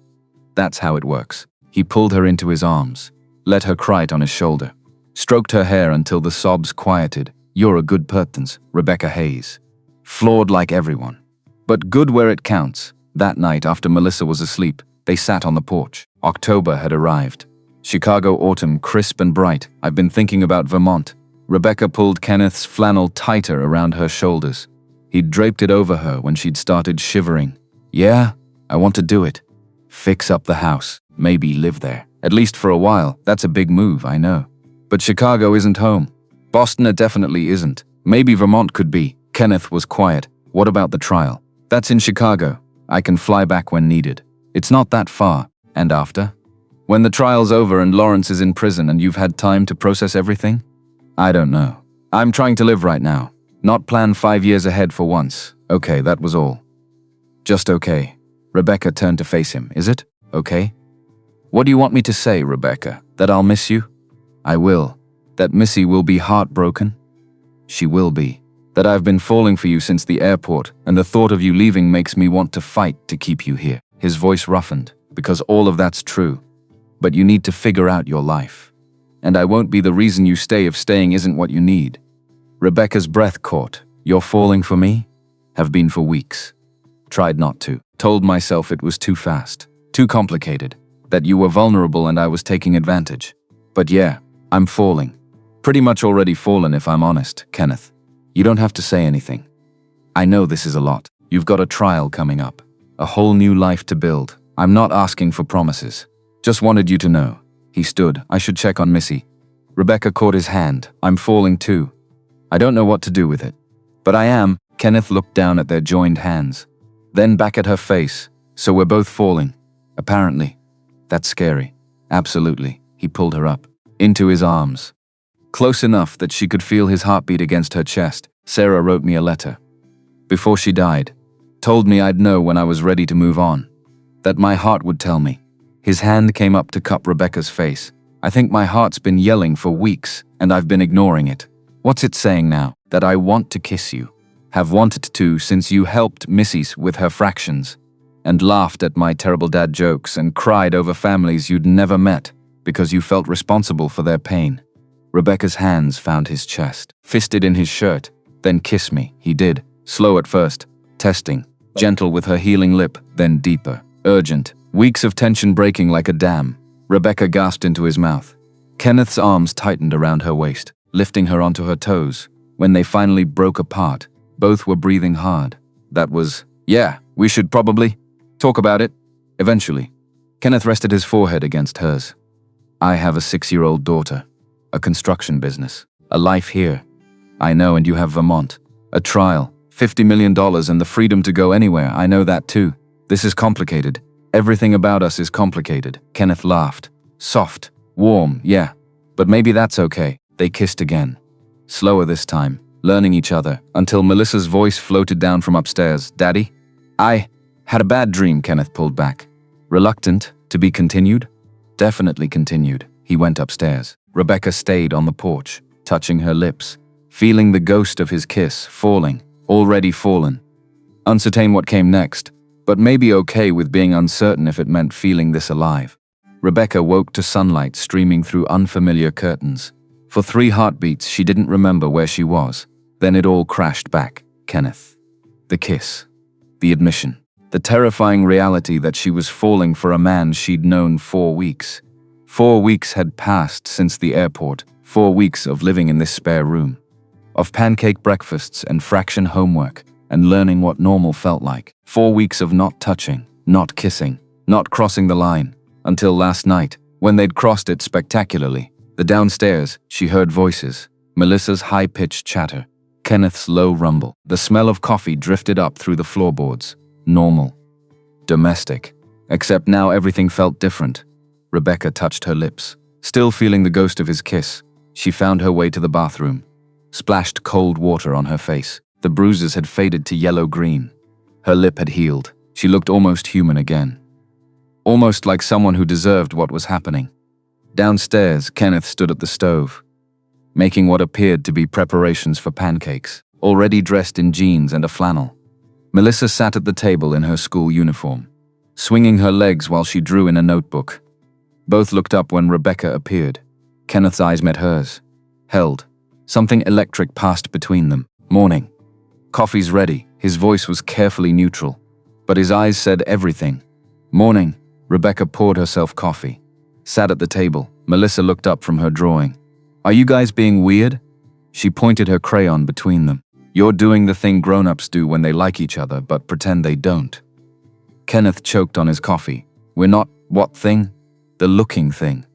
That's how it works. He pulled her into his arms, let her cry on his shoulder, stroked her hair until the sobs quieted. You're a good person, Rebecca Hayes. Flawed like everyone, but good where it counts. That night, after Melissa was asleep, they sat on the porch. October had arrived. Chicago autumn, crisp and bright. I've been thinking about Vermont. Rebecca pulled Kenneth's flannel tighter around her shoulders. He'd draped it over her when she'd started shivering. Yeah, I want to do it. Fix up the house. Maybe live there. At least for a while. That's a big move, I know. But Chicago isn't home. Boston definitely isn't. Maybe Vermont could be. Kenneth was quiet. What about the trial? That's in Chicago. I can fly back when needed. It's not that far. And after? When the trial's over and Lawrence is in prison and you've had time to process everything? I don't know. I'm trying to live right now. Not plan 5 years ahead for once. Okay, that was all. Just okay. Rebecca turned to face him. Is it? Okay? What do you want me to say, Rebecca? That I'll miss you? I will. That Missy will be heartbroken? She will be. That I've been falling for you since the airport, and the thought of you leaving makes me want to fight to keep you here. His voice roughened, because all of that's true. But you need to figure out your life. And I won't be the reason you stay if staying isn't what you need. Rebecca's breath caught. You're falling for me? Have been for weeks. Tried not to. Told myself it was too fast. Too complicated. That you were vulnerable and I was taking advantage. But yeah, I'm falling. Pretty much already fallen if I'm honest, Kenneth. You don't have to say anything. I know this is a lot. You've got a trial coming up. A whole new life to build. I'm not asking for promises. Just wanted you to know. He stood. I should check on Missy. Rebecca caught his hand. I'm falling too. I don't know what to do with it. But I am. Kenneth looked down at their joined hands. Then back at her face. So we're both falling. Apparently. That's scary. Absolutely. He pulled her up. Into his arms. Close enough that she could feel his heartbeat against her chest. Sarah wrote me a letter. Before she died. Told me I'd know when I was ready to move on. That my heart would tell me. His hand came up to cup Rebecca's face. I think my heart's been yelling for weeks, and I've been ignoring it. What's it saying now? That I want to kiss you. Have wanted to since you helped Missy's with her fractions. And laughed at my terrible dad jokes and cried over families you'd never met because you felt responsible for their pain. Rebecca's hands found his chest, fisted in his shirt. Then kiss me. He did. Slow at first. Testing. Gentle with her healing lip, then deeper. Urgent. Weeks of tension breaking like a dam. Rebecca gasped into his mouth. Kenneth's arms tightened around her waist, lifting her onto her toes. When they finally broke apart, both were breathing hard. That was, yeah, we should probably talk about it. Eventually. Kenneth rested his forehead against hers. I have a 6-year-old daughter. A construction business. A life here. I know, and you have Vermont. A trial. $50 million and the freedom to go anywhere. I know that too. This is complicated. Everything about us is complicated. Kenneth laughed. Soft. Warm, yeah. But maybe that's okay. They kissed again. Slower this time. Learning each other. Until Melissa's voice floated down from upstairs. Daddy? I had a bad dream, Kenneth pulled back. Reluctant, To be continued? Definitely continued. He went upstairs. Rebecca stayed on the porch, touching her lips, feeling the ghost of his kiss, falling, already fallen. Uncertain what came next, but maybe okay with being uncertain if it meant feeling this alive. Rebecca woke to sunlight streaming through unfamiliar curtains. For 3 heartbeats, she didn't remember where she was. Then it all crashed back. Kenneth. The kiss. The admission. The terrifying reality that she was falling for a man she'd known 4 weeks. 4 weeks had passed since the airport, 4 weeks of living in this spare room. Of pancake breakfasts and fraction homework, and learning what normal felt like. 4 weeks of not touching, not kissing, not crossing the line, until last night, when they'd crossed it spectacularly. The downstairs, she heard voices, Melissa's high-pitched chatter, Kenneth's low rumble. The smell of coffee drifted up through the floorboards. Normal. Domestic. Except now everything felt different. Rebecca touched her lips. Still feeling the ghost of his kiss, she found her way to the bathroom. Splashed cold water on her face. The bruises had faded to yellow-green. Her lip had healed. She looked almost human again. Almost like someone who deserved what was happening. Downstairs, Kenneth stood at the stove, making what appeared to be preparations for pancakes, already dressed in jeans and a flannel. Melissa sat at the table in her school uniform, swinging her legs while she drew in a notebook. Both looked up when Rebecca appeared. Kenneth's eyes met hers. Held. Something electric passed between them. Morning. Coffee's ready. His voice was carefully neutral, but his eyes said everything. Morning. Rebecca poured herself coffee. Sat at the table. Melissa looked up from her drawing. Are you guys being weird? She pointed her crayon between them. You're doing the thing grown-ups do when they like each other but pretend they don't. Kenneth choked on his coffee. We're not what thing? The looking thing.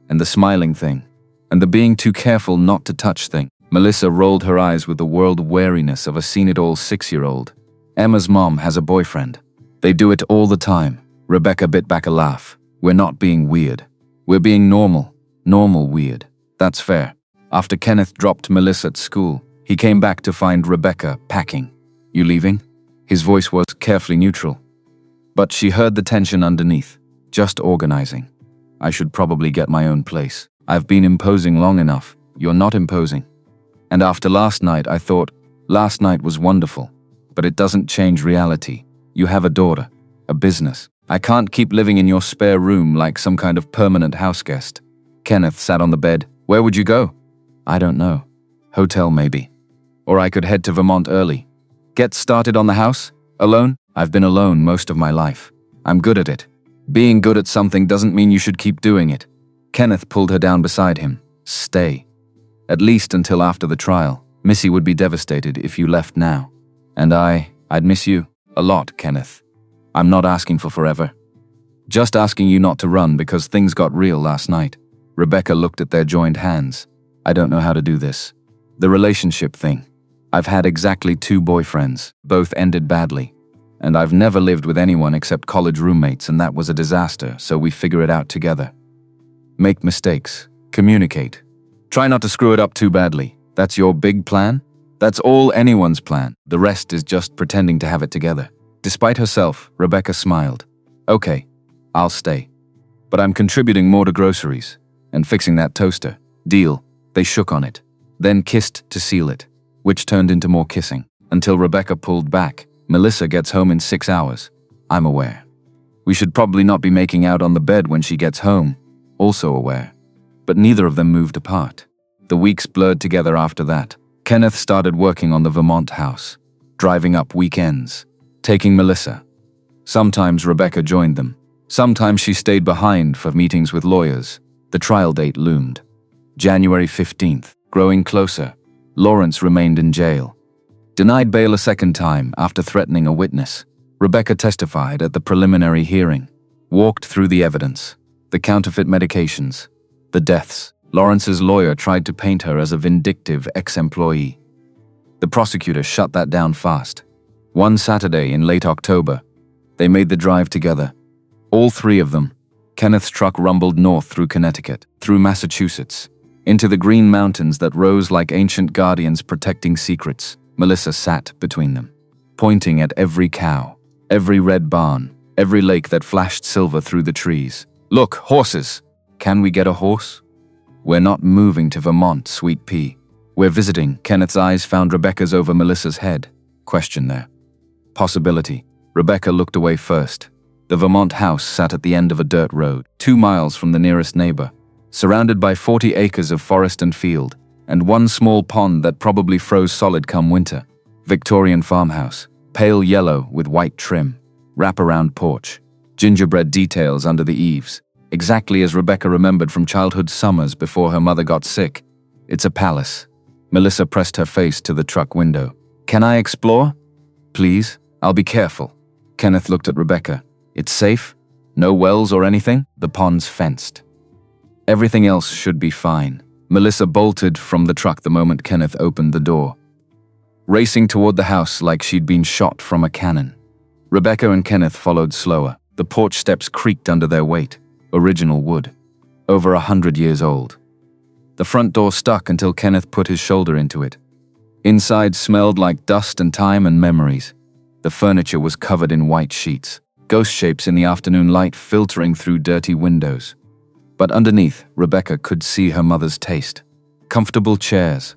And the smiling thing. And the being too careful not to touch thing. Melissa rolled her eyes with the world wariness of a seen-it-all 6-year-old. Emma's mom has a boyfriend. They do it all the time. Rebecca bit back a laugh. We're not being weird. We're being normal. Normal weird. That's fair. After Kenneth dropped Melissa at school, he came back to find Rebecca packing. You leaving? His voice was carefully neutral. But she heard the tension underneath. Just organizing. I should probably get my own place. I've been imposing long enough. You're not imposing. And after last night, I thought, last night was wonderful. But it doesn't change reality. You have a daughter. A business. I can't keep living in your spare room like some kind of permanent houseguest. Kenneth sat on the bed. Where would you go? I don't know. Hotel maybe. Or I could head to Vermont early. Get started on the house? Alone? I've been alone most of my life. I'm good at it. Being good at something doesn't mean you should keep doing it. Kenneth pulled her down beside him. Stay. At least until after the trial. Missy would be devastated if you left now. And I'd miss you. A lot, Kenneth. I'm not asking for forever. Just asking you not to run because things got real last night. Rebecca looked at their joined hands. I don't know how to do this. The relationship thing. I've had exactly 2 boyfriends. Both ended badly. And I've never lived with anyone except college roommates, and that was a disaster, so we figure it out together. Make mistakes. Communicate. Try not to screw it up too badly. That's your big plan? That's all anyone's plan. The rest is just pretending to have it together. Despite herself, Rebecca smiled. Okay, I'll stay. But I'm contributing more to groceries. And fixing that toaster. Deal. They shook on it. Then kissed to seal it. Which turned into more kissing. Until Rebecca pulled back. Melissa gets home in 6 hours. I'm aware. We should probably not be making out on the bed when she gets home. Also aware. But neither of them moved apart. The weeks blurred together after that. Kenneth started working on the Vermont house. Driving up weekends. Taking Melissa. Sometimes Rebecca joined them. Sometimes she stayed behind for meetings with lawyers. The trial date loomed. January 15th. Growing closer. Lawrence remained in jail. Denied bail a second time after threatening a witness. Rebecca testified at the preliminary hearing. Walked through the evidence. The counterfeit medications. The deaths. Lawrence's lawyer tried to paint her as a vindictive ex-employee. The prosecutor shut that down fast. One Saturday in late October, they made the drive together. All 3 of them. Kenneth's truck rumbled north through Connecticut, through Massachusetts, into the green mountains that rose like ancient guardians protecting secrets. Melissa sat between them, pointing at every cow, every red barn, every lake that flashed silver through the trees. Look, horses! Can we get a horse? We're not moving to Vermont, sweet pea. We're visiting. Kenneth's eyes found Rebecca's over Melissa's head. Question there. Possibility. Rebecca looked away first. The Vermont house sat at the end of a dirt road, 2 miles from the nearest neighbor, surrounded by 40 acres of forest and field, and one small pond that probably froze solid come winter. Victorian farmhouse, pale yellow with white trim, wraparound porch, gingerbread details under the eaves, exactly as Rebecca remembered from childhood summers before her mother got sick. It's a palace. Melissa pressed her face to the truck window. Can I explore? Please, I'll be careful. Kenneth looked at Rebecca. It's safe? No wells or anything? The pond's fenced. Everything else should be fine. Melissa bolted from the truck the moment Kenneth opened the door, racing toward the house like she'd been shot from a cannon. Rebecca and Kenneth followed slower. The porch steps creaked under their weight. Original wood. Over 100 years old. The front door stuck until Kenneth put his shoulder into it. Inside smelled like dust and time and memories. The furniture was covered in white sheets, ghost shapes in the afternoon light filtering through dirty windows. But underneath, Rebecca could see her mother's taste. Comfortable chairs,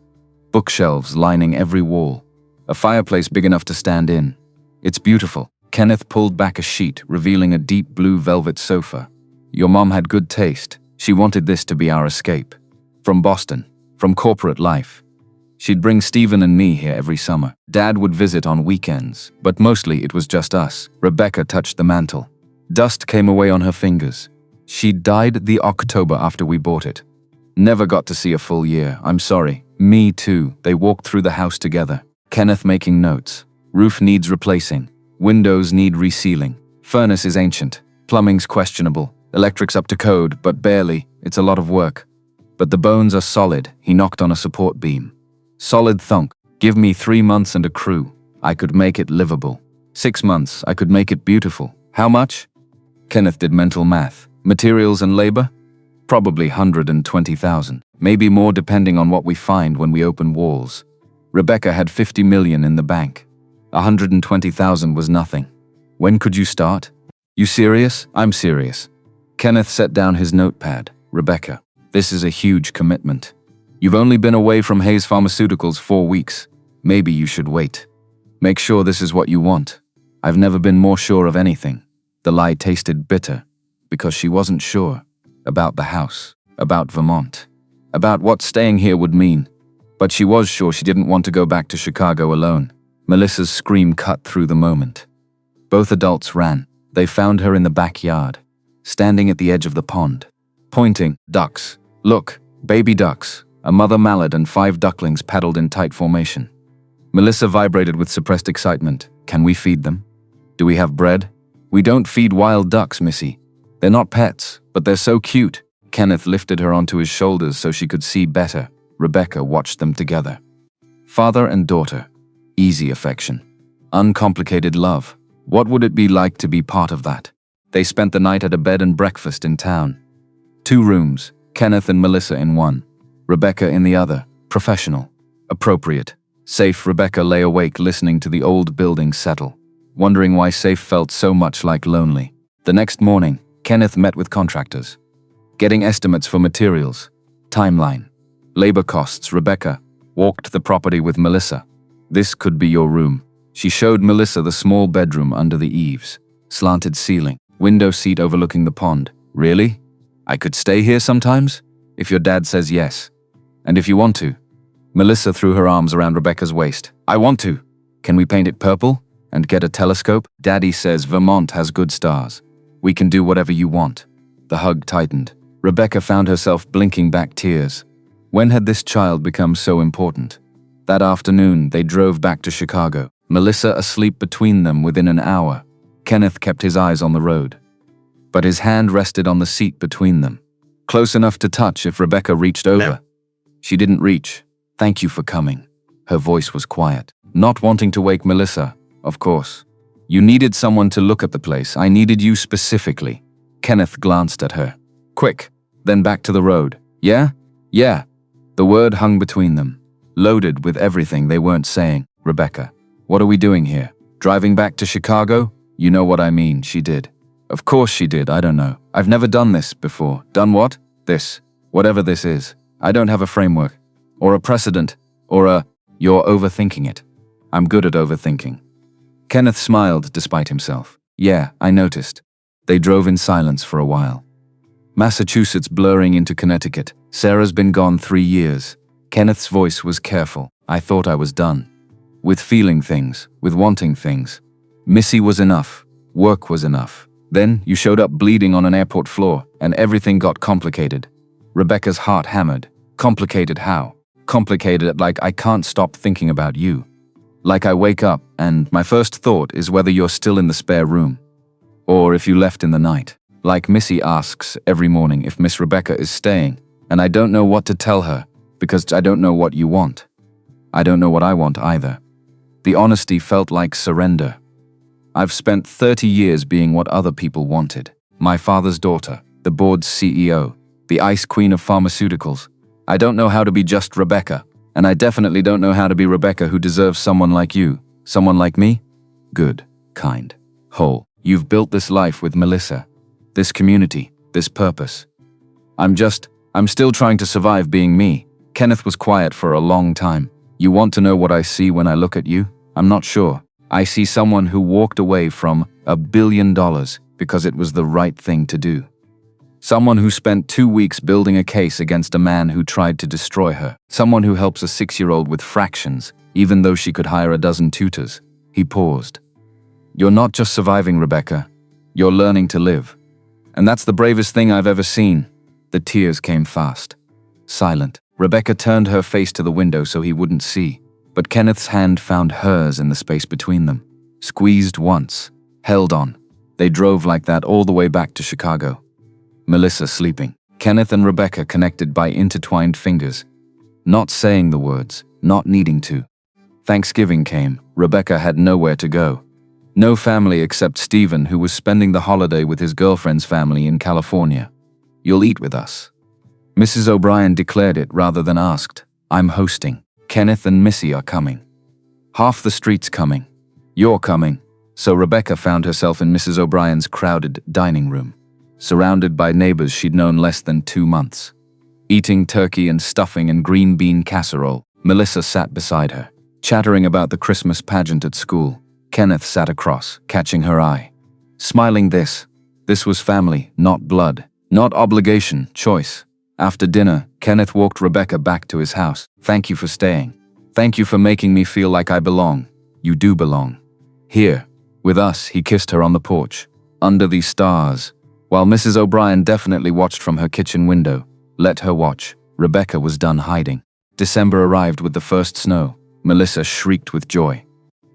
bookshelves lining every wall, a fireplace big enough to stand in. It's beautiful. Kenneth pulled back a sheet, revealing a deep blue velvet sofa. Your mom had good taste. She wanted this to be our escape. From Boston, from corporate life. She'd bring Stephen and me here every summer. Dad would visit on weekends, but mostly it was just us. Rebecca touched the mantle. Dust came away on her fingers. She died the October after we bought it. Never got to see a full year, I'm sorry. Me too. They walked through the house together. Kenneth making notes. Roof needs replacing. Windows need resealing. Furnace is ancient. Plumbing's questionable. Electric's up to code, but barely. It's a lot of work. But the bones are solid. He knocked on a support beam. Solid thunk. Give me 3 months and a crew. I could make it livable. 6 months. I could make it beautiful. How much? Kenneth did mental math. Materials and labor? Probably 120,000. Maybe more depending on what we find when we open walls. Rebecca had 50 million in the bank. 120,000 was nothing. When could you start? You serious? I'm serious. Kenneth set down his notepad. Rebecca, this is a huge commitment. You've only been away from Hayes Pharmaceuticals 4 weeks. Maybe you should wait. Make sure this is what you want. I've never been more sure of anything. The lie tasted bitter, because she wasn't sure. About the house, about Vermont, about what staying here would mean. But she was sure she didn't want to go back to Chicago alone. Melissa's scream cut through the moment. Both adults ran. They found her in the backyard, standing at the edge of the pond, pointing. Ducks. Look, baby ducks. A mother mallard and 5 ducklings paddled in tight formation. Melissa vibrated with suppressed excitement. Can we feed them? Do we have bread? We don't feed wild ducks, Missy. They're not pets, but they're so cute. Kenneth lifted her onto his shoulders so she could see better. Rebecca watched them together. Father and daughter. Easy affection. Uncomplicated love. What would it be like to be part of that? They spent the night at a bed and breakfast in town. 2 rooms, Kenneth and Melissa in one. Rebecca in the other. Professional. Appropriate. Safe. Rebecca lay awake listening to the old building settle, wondering why Safe felt so much like lonely. The next morning, Kenneth met with contractors, getting estimates for materials, timeline, labor costs. Rebecca walked the property with Melissa. This could be your room. She showed Melissa the small bedroom under the eaves, slanted ceiling, window seat overlooking the pond. Really? I could stay here sometimes? If your dad says yes. And if you want to. Melissa threw her arms around Rebecca's waist. I want to. Can we paint it purple? And get a telescope? Daddy says Vermont has good stars. We can do whatever you want. The hug tightened. Rebecca found herself blinking back tears. When had this child become so important? That afternoon, they drove back to Chicago. Melissa asleep between them within an hour. Kenneth kept his eyes on the road, but his hand rested on the seat between them, close enough to touch if Rebecca reached over. No. She didn't reach. Thank you for coming. Her voice was quiet, not wanting to wake Melissa, of course. You needed someone to look at the place. I needed you specifically. Kenneth glanced at her. Quick, then back to the road. Yeah? Yeah. The word hung between them, loaded with everything they weren't saying. Rebecca, what are we doing here? Driving back to Chicago? You know what I mean, she did. Of course she did, I don't know. I've never done this before. Done what? This. Whatever this is. I don't have a framework. Or a precedent. You're overthinking it. I'm good at overthinking. Kenneth smiled despite himself. Yeah, I noticed. They drove in silence for a while. Massachusetts blurring into Connecticut. Sarah's been gone 3 years. Kenneth's voice was careful. I thought I was done. With feeling things, with wanting things. Missy was enough. Work was enough. Then you showed up bleeding on an airport floor, and everything got complicated. Rebecca's heart hammered. Complicated how? Complicated like I can't stop thinking about you. Like I wake up, and my first thought is whether you're still in the spare room. Or if you left in the night. Like Missy asks every morning if Miss Rebecca is staying, and I don't know what to tell her, because I don't know what you want. I don't know what I want either. The honesty felt like surrender. I've spent 30 years being what other people wanted. My father's daughter, the board's CEO, the ice queen of pharmaceuticals. I don't know how to be just Rebecca, and I definitely don't know how to be Rebecca who deserves someone like you. Someone like me? Good, kind, whole. You've built this life with Melissa. This community, this purpose. I'm still trying to survive being me. Kenneth was quiet for a long time. You want to know what I see when I look at you? I'm not sure. I see someone who walked away from $1 billion because it was the right thing to do. Someone who spent 2 weeks building a case against a man who tried to destroy her. Someone who helps a 6-year-old with fractions, even though she could hire a dozen tutors. He paused. You're not just surviving, Rebecca. You're learning to live. And that's the bravest thing I've ever seen. The tears came fast. Silent. Rebecca turned her face to the window so he wouldn't see, but Kenneth's hand found hers in the space between them. Squeezed once. Held on. They drove like that all the way back to Chicago. Melissa sleeping. Kenneth and Rebecca connected by intertwined fingers. Not saying the words, not needing to. Thanksgiving came. Rebecca had nowhere to go. No family except Stephen, who was spending the holiday with his girlfriend's family in California. You'll eat with us. Mrs. O'Brien declared it rather than asked. I'm hosting. Kenneth and Missy are coming. Half the street's coming. You're coming. So Rebecca found herself in Mrs. O'Brien's crowded dining room, surrounded by neighbors she'd known less than 2 months. Eating turkey and stuffing and green bean casserole, Melissa sat beside her, chattering about the Christmas pageant at school. Kenneth sat across, catching her eye. Smiling this was family, not blood, not obligation, choice. After dinner, Kenneth walked Rebecca back to his house. Thank you for staying. Thank you for making me feel like I belong. You do belong. Here, with us, he kissed her on the porch, under these stars. While Mrs. O'Brien definitely watched from her kitchen window. Let her watch. Rebecca was done hiding. December arrived with the first snow. Melissa shrieked with joy.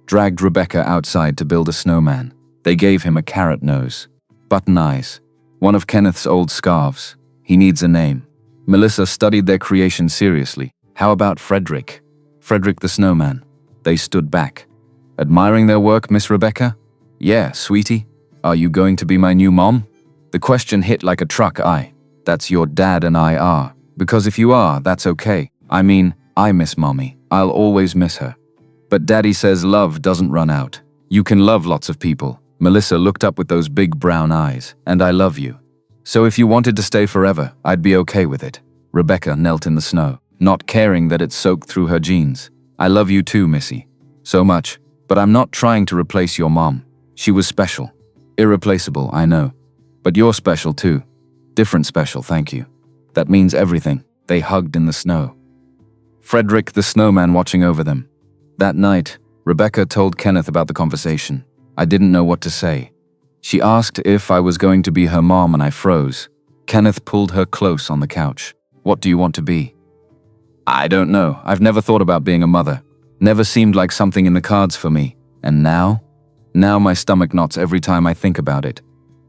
Dragged Rebecca outside to build a snowman. They gave him a carrot nose. Button eyes. One of Kenneth's old scarves. He needs a name. Melissa studied their creation seriously. How about Frederick? Frederick the snowman. They stood back. Admiring their work, Miss Rebecca? Yeah, sweetie. Are you going to be my new mom? The question hit like a truck. That's your dad and I are. Because if you are, that's okay. I mean, I miss mommy. I'll always miss her. But daddy says love doesn't run out. You can love lots of people. Melissa looked up with those big brown eyes. And I love you. So if you wanted to stay forever, I'd be okay with it. Rebecca knelt in the snow, not caring that it soaked through her jeans. I love you too, Missy. So much. But I'm not trying to replace your mom. She was special. Irreplaceable, I know. But you're special too. Different special, thank you. That means everything. They hugged in the snow. Frederick the snowman watching over them. That night, Rebecca told Kenneth about the conversation. I didn't know what to say. She asked if I was going to be her mom and I froze. Kenneth pulled her close on the couch. What do you want to be? I don't know. I've never thought about being a mother. Never seemed like something in the cards for me. And now? Now my stomach knots every time I think about it.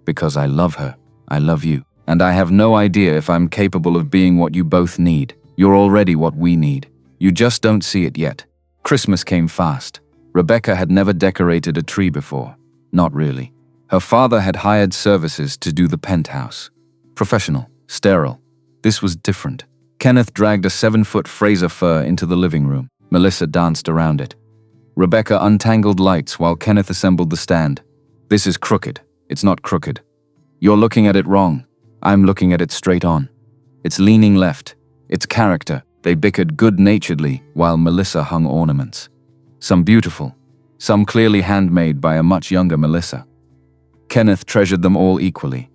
Because I love her. I love you. And I have no idea if I'm capable of being what you both need. You're already what we need. You just don't see it yet. Christmas came fast. Rebecca had never decorated a tree before. Not really. Her father had hired services to do the penthouse. Professional. Sterile. This was different. Kenneth dragged a 7-foot Fraser fir into the living room. Melissa danced around it. Rebecca untangled lights while Kenneth assembled the stand. This is crooked. It's not crooked. You're looking at it wrong. I'm looking at it straight on. It's leaning left. It's character. They bickered good-naturedly while Melissa hung ornaments. Some beautiful, some clearly handmade by a much younger Melissa. Kenneth treasured them all equally.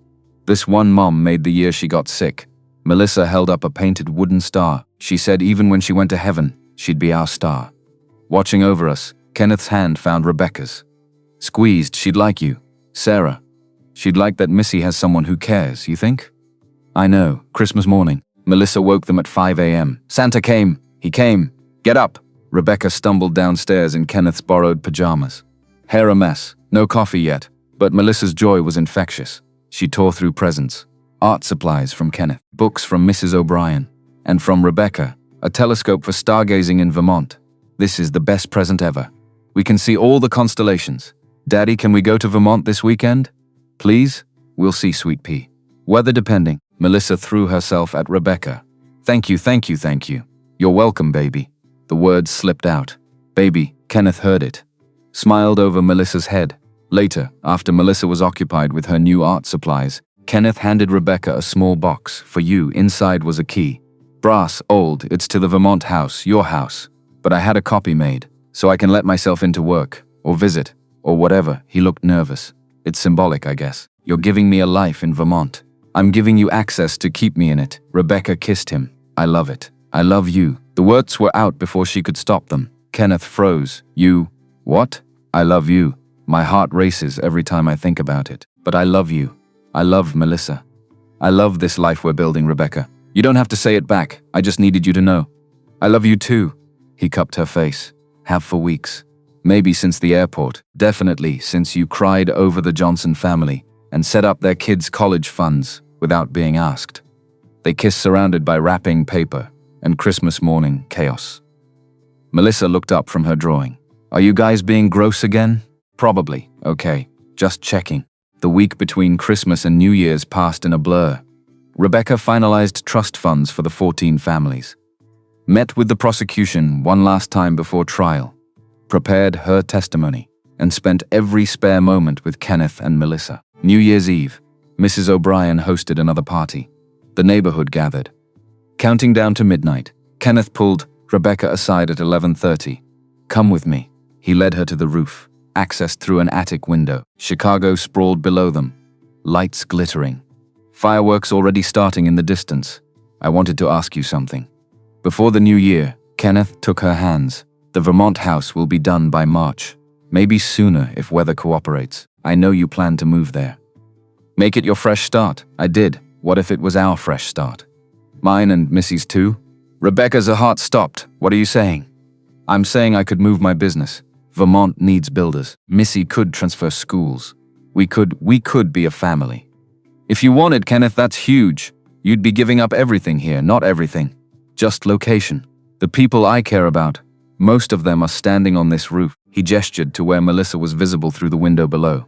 This one mom made the year she got sick. Melissa held up a painted wooden star. She said even when she went to heaven, she'd be our star. Watching over us, Kenneth's hand found Rebecca's. Squeezed, she'd like you. Sarah. She'd like that Missy has someone who cares, you think? I know, Christmas morning. Melissa woke them at 5 a.m. Santa came. He came. Get up. Rebecca stumbled downstairs in Kenneth's borrowed pajamas. Hair a mess. No coffee yet. But Melissa's joy was infectious. She tore through presents. Art supplies from Kenneth. Books from Mrs. O'Brien. And from Rebecca, a telescope for stargazing in Vermont. This is the best present ever. We can see all the constellations. Daddy, can we go to Vermont this weekend? Please? We'll see, sweet pea. Weather depending. Melissa threw herself at Rebecca. Thank you, thank you, thank you. You're welcome, baby. The words slipped out. Baby, Kenneth heard it. Smiled over Melissa's head. Later, after Melissa was occupied with her new art supplies, Kenneth handed Rebecca a small box. For you, inside was a key. Brass, old, it's to the Vermont house, your house. But I had a copy made, so I can let myself into work, or visit, or whatever. He looked nervous. It's symbolic, I guess. You're giving me a life in Vermont. I'm giving you access to keep me in it. Rebecca kissed him. I love it. I love you. The words were out before she could stop them. Kenneth froze. You? What? I love you. My heart races every time I think about it. But I love you. I love Melissa. I love this life we're building, Rebecca. You don't have to say it back. I just needed you to know. I love you too. He cupped her face. Have for weeks. Maybe since the airport. Definitely since you cried over the Johnson family and set up their kids' college funds without being asked. They kissed surrounded by wrapping paper and Christmas morning chaos. Melissa looked up from her drawing. Are you guys being gross again? Probably. Okay. Just checking. The week between Christmas and New Year's passed in a blur. Rebecca finalized trust funds for the 14 families. Met with the prosecution one last time before trial. Prepared her testimony, and spent every spare moment with Kenneth and Melissa. New Year's Eve, Mrs. O'Brien hosted another party. The neighborhood gathered. Counting down to midnight, Kenneth pulled Rebecca aside at 11:30. Come with me. He led her to the roof, accessed through an attic window. Chicago sprawled below them, lights glittering. Fireworks already starting in the distance. I wanted to ask you something. Before the new year, Kenneth took her hands. The Vermont house will be done by March. Maybe sooner if weather cooperates. I know you plan to move there. Make it your fresh start. I did. What if it was our fresh start? Mine and Missy's too? Rebecca's heart stopped. What are you saying? I'm saying I could move my business. Vermont needs builders. Missy could transfer schools. We could be a family. If you wanted, Kenneth, that's huge. You'd be giving up everything here, not everything. Just location. The people I care about. Most of them are standing on this roof. He gestured to where Melissa was visible through the window below.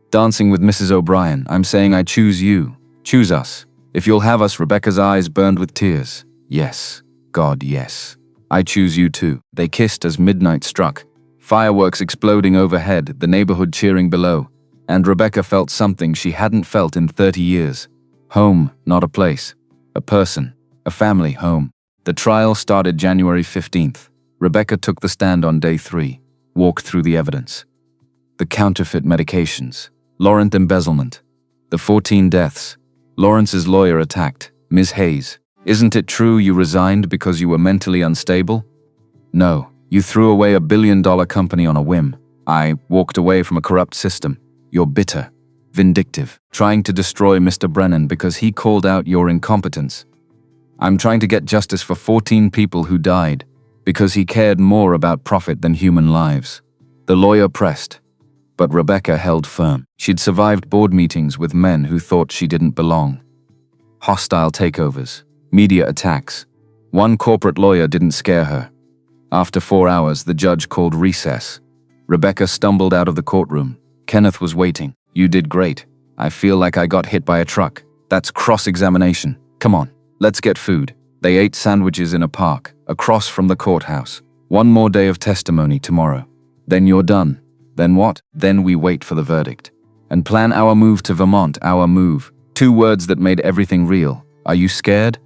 Dancing with Mrs. O'Brien, I'm saying I choose you. Choose us. If you'll have us. Rebecca's eyes burned with tears. Yes. God, yes. I choose you too. They kissed as midnight struck. Fireworks exploding overhead, the neighborhood cheering below. And Rebecca felt something she hadn't felt in 30 years. Home, not a place. A person. A family home. The trial started January 15th. Rebecca took the stand on day 3, walked through the evidence. The counterfeit medications, Laurent embezzlement, the 14 deaths, Lawrence's lawyer attacked, Ms. Hayes. Isn't it true you resigned because you were mentally unstable? No, you threw away $1 billion company on a whim. I walked away from a corrupt system. You're bitter, vindictive, trying to destroy Mr. Brennan because he called out your incompetence. I'm trying to get justice for 14 people who died, because he cared more about profit than human lives. The lawyer pressed, but Rebecca held firm. She'd survived board meetings with men who thought she didn't belong. Hostile takeovers, media attacks. One corporate lawyer didn't scare her. After 4 hours, the judge called recess. Rebecca stumbled out of the courtroom. Kenneth was waiting. You did great. I feel like I got hit by a truck. That's cross-examination. Come on, let's get food. They ate sandwiches in a park, across from the courthouse. One more day of testimony tomorrow. Then you're done. Then what? Then we wait for the verdict. and plan our move to Vermont, our move. 2 words that made everything real. Are you scared?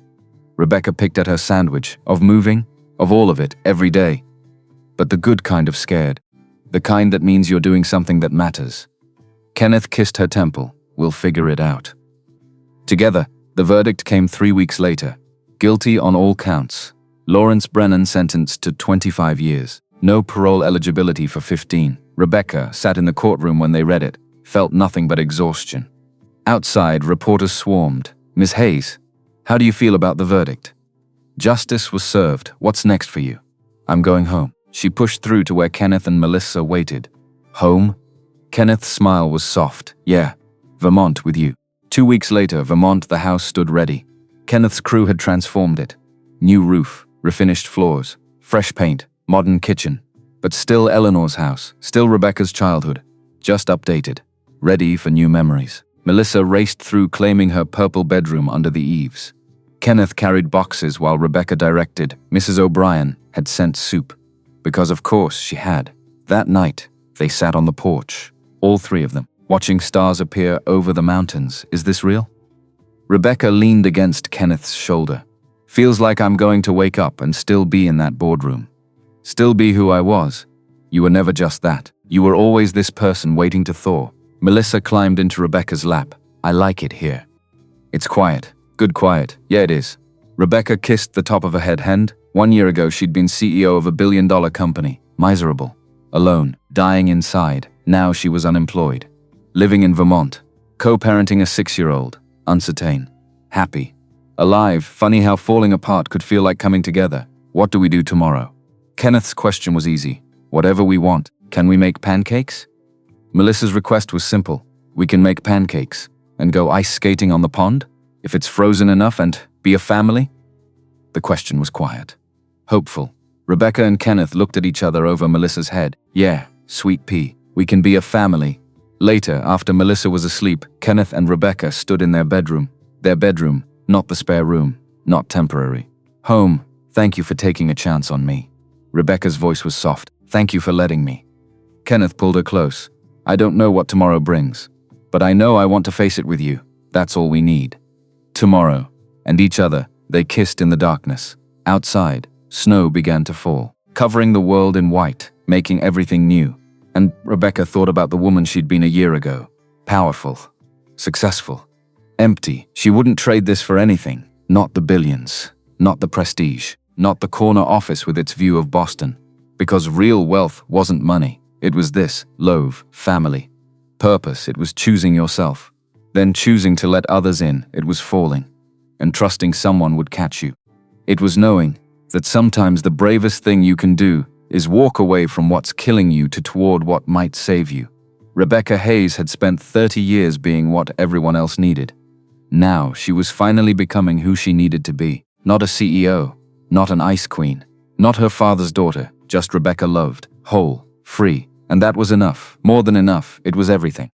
Rebecca picked at her sandwich. Of moving? Of all of it, every day. But the good kind of scared. The kind that means you're doing something that matters. Kenneth kissed her temple. We'll figure it out. Together, the verdict came 3 weeks later. Guilty on all counts. Lawrence Brennan sentenced to 25 years. No parole eligibility for 15. Rebecca sat in the courtroom when they read it, felt nothing but exhaustion. Outside, reporters swarmed. Ms. Hayes, how do you feel about the verdict? Justice was served. What's next for you? I'm going home. She pushed through to where Kenneth and Melissa waited. Home? Kenneth's smile was soft. Yeah, Vermont with you. 2 weeks later, Vermont, the house stood ready. Kenneth's crew had transformed it. New roof, refinished floors, fresh paint, modern kitchen. But still Eleanor's house, still Rebecca's childhood. Just updated, ready for new memories. Melissa raced through, claiming her purple bedroom under the eaves. Kenneth carried boxes while Rebecca directed. Mrs. O'Brien had sent soup. Because of course she had. That night, they sat on the porch, all 3 of them, watching stars appear over the mountains. Is this real? Rebecca leaned against Kenneth's shoulder. Feels like I'm going to wake up and still be in that boardroom. Still be who I was. You were never just that. You were always this person waiting to thaw. Melissa climbed into Rebecca's lap. I like it here. It's quiet. Good quiet. Yeah, it is. Rebecca kissed the top of her head. 1 year ago, she'd been CEO of a billion-dollar company. Miserable. Alone. Dying inside. Now she was unemployed. Living in Vermont. Co-parenting a 6-year-old. Uncertain. Happy. Alive. Funny how falling apart could feel like coming together. What do we do tomorrow? Kenneth's question was easy. Whatever we want. Can we make pancakes? Melissa's request was simple. We can make pancakes and go ice skating on the pond, if it's frozen enough, and be a family? The question was quiet. Hopeful. Rebecca and Kenneth looked at each other over Melissa's head. Yeah, sweet pea. We can be a family. Later, after Melissa was asleep, Kenneth and Rebecca stood in their bedroom. Their bedroom, not the spare room, not temporary. Home, thank you for taking a chance on me. Rebecca's voice was soft. Thank you for letting me. Kenneth pulled her close. I don't know what tomorrow brings, but I know I want to face it with you. That's all we need. Tomorrow, and each other, they kissed in the darkness. Outside, snow began to fall, covering the world in white, making everything new. And Rebecca thought about the woman she'd been a year ago. Powerful, successful, empty. She wouldn't trade this for anything. Not the billions, not the prestige, not the corner office with its view of Boston. Because real wealth wasn't money. It was this: love, family, purpose. It was choosing yourself, then choosing to let others in. It was falling, and trusting someone would catch you. It was knowing that sometimes the bravest thing you can do is walk away from what's killing you toward what might save you. Rebecca Hayes had spent 30 years being what everyone else needed. Now she was finally becoming who she needed to be. Not a CEO, not an ice queen, not her father's daughter, just Rebecca loved, whole, free. And that was enough. More than enough. It was everything.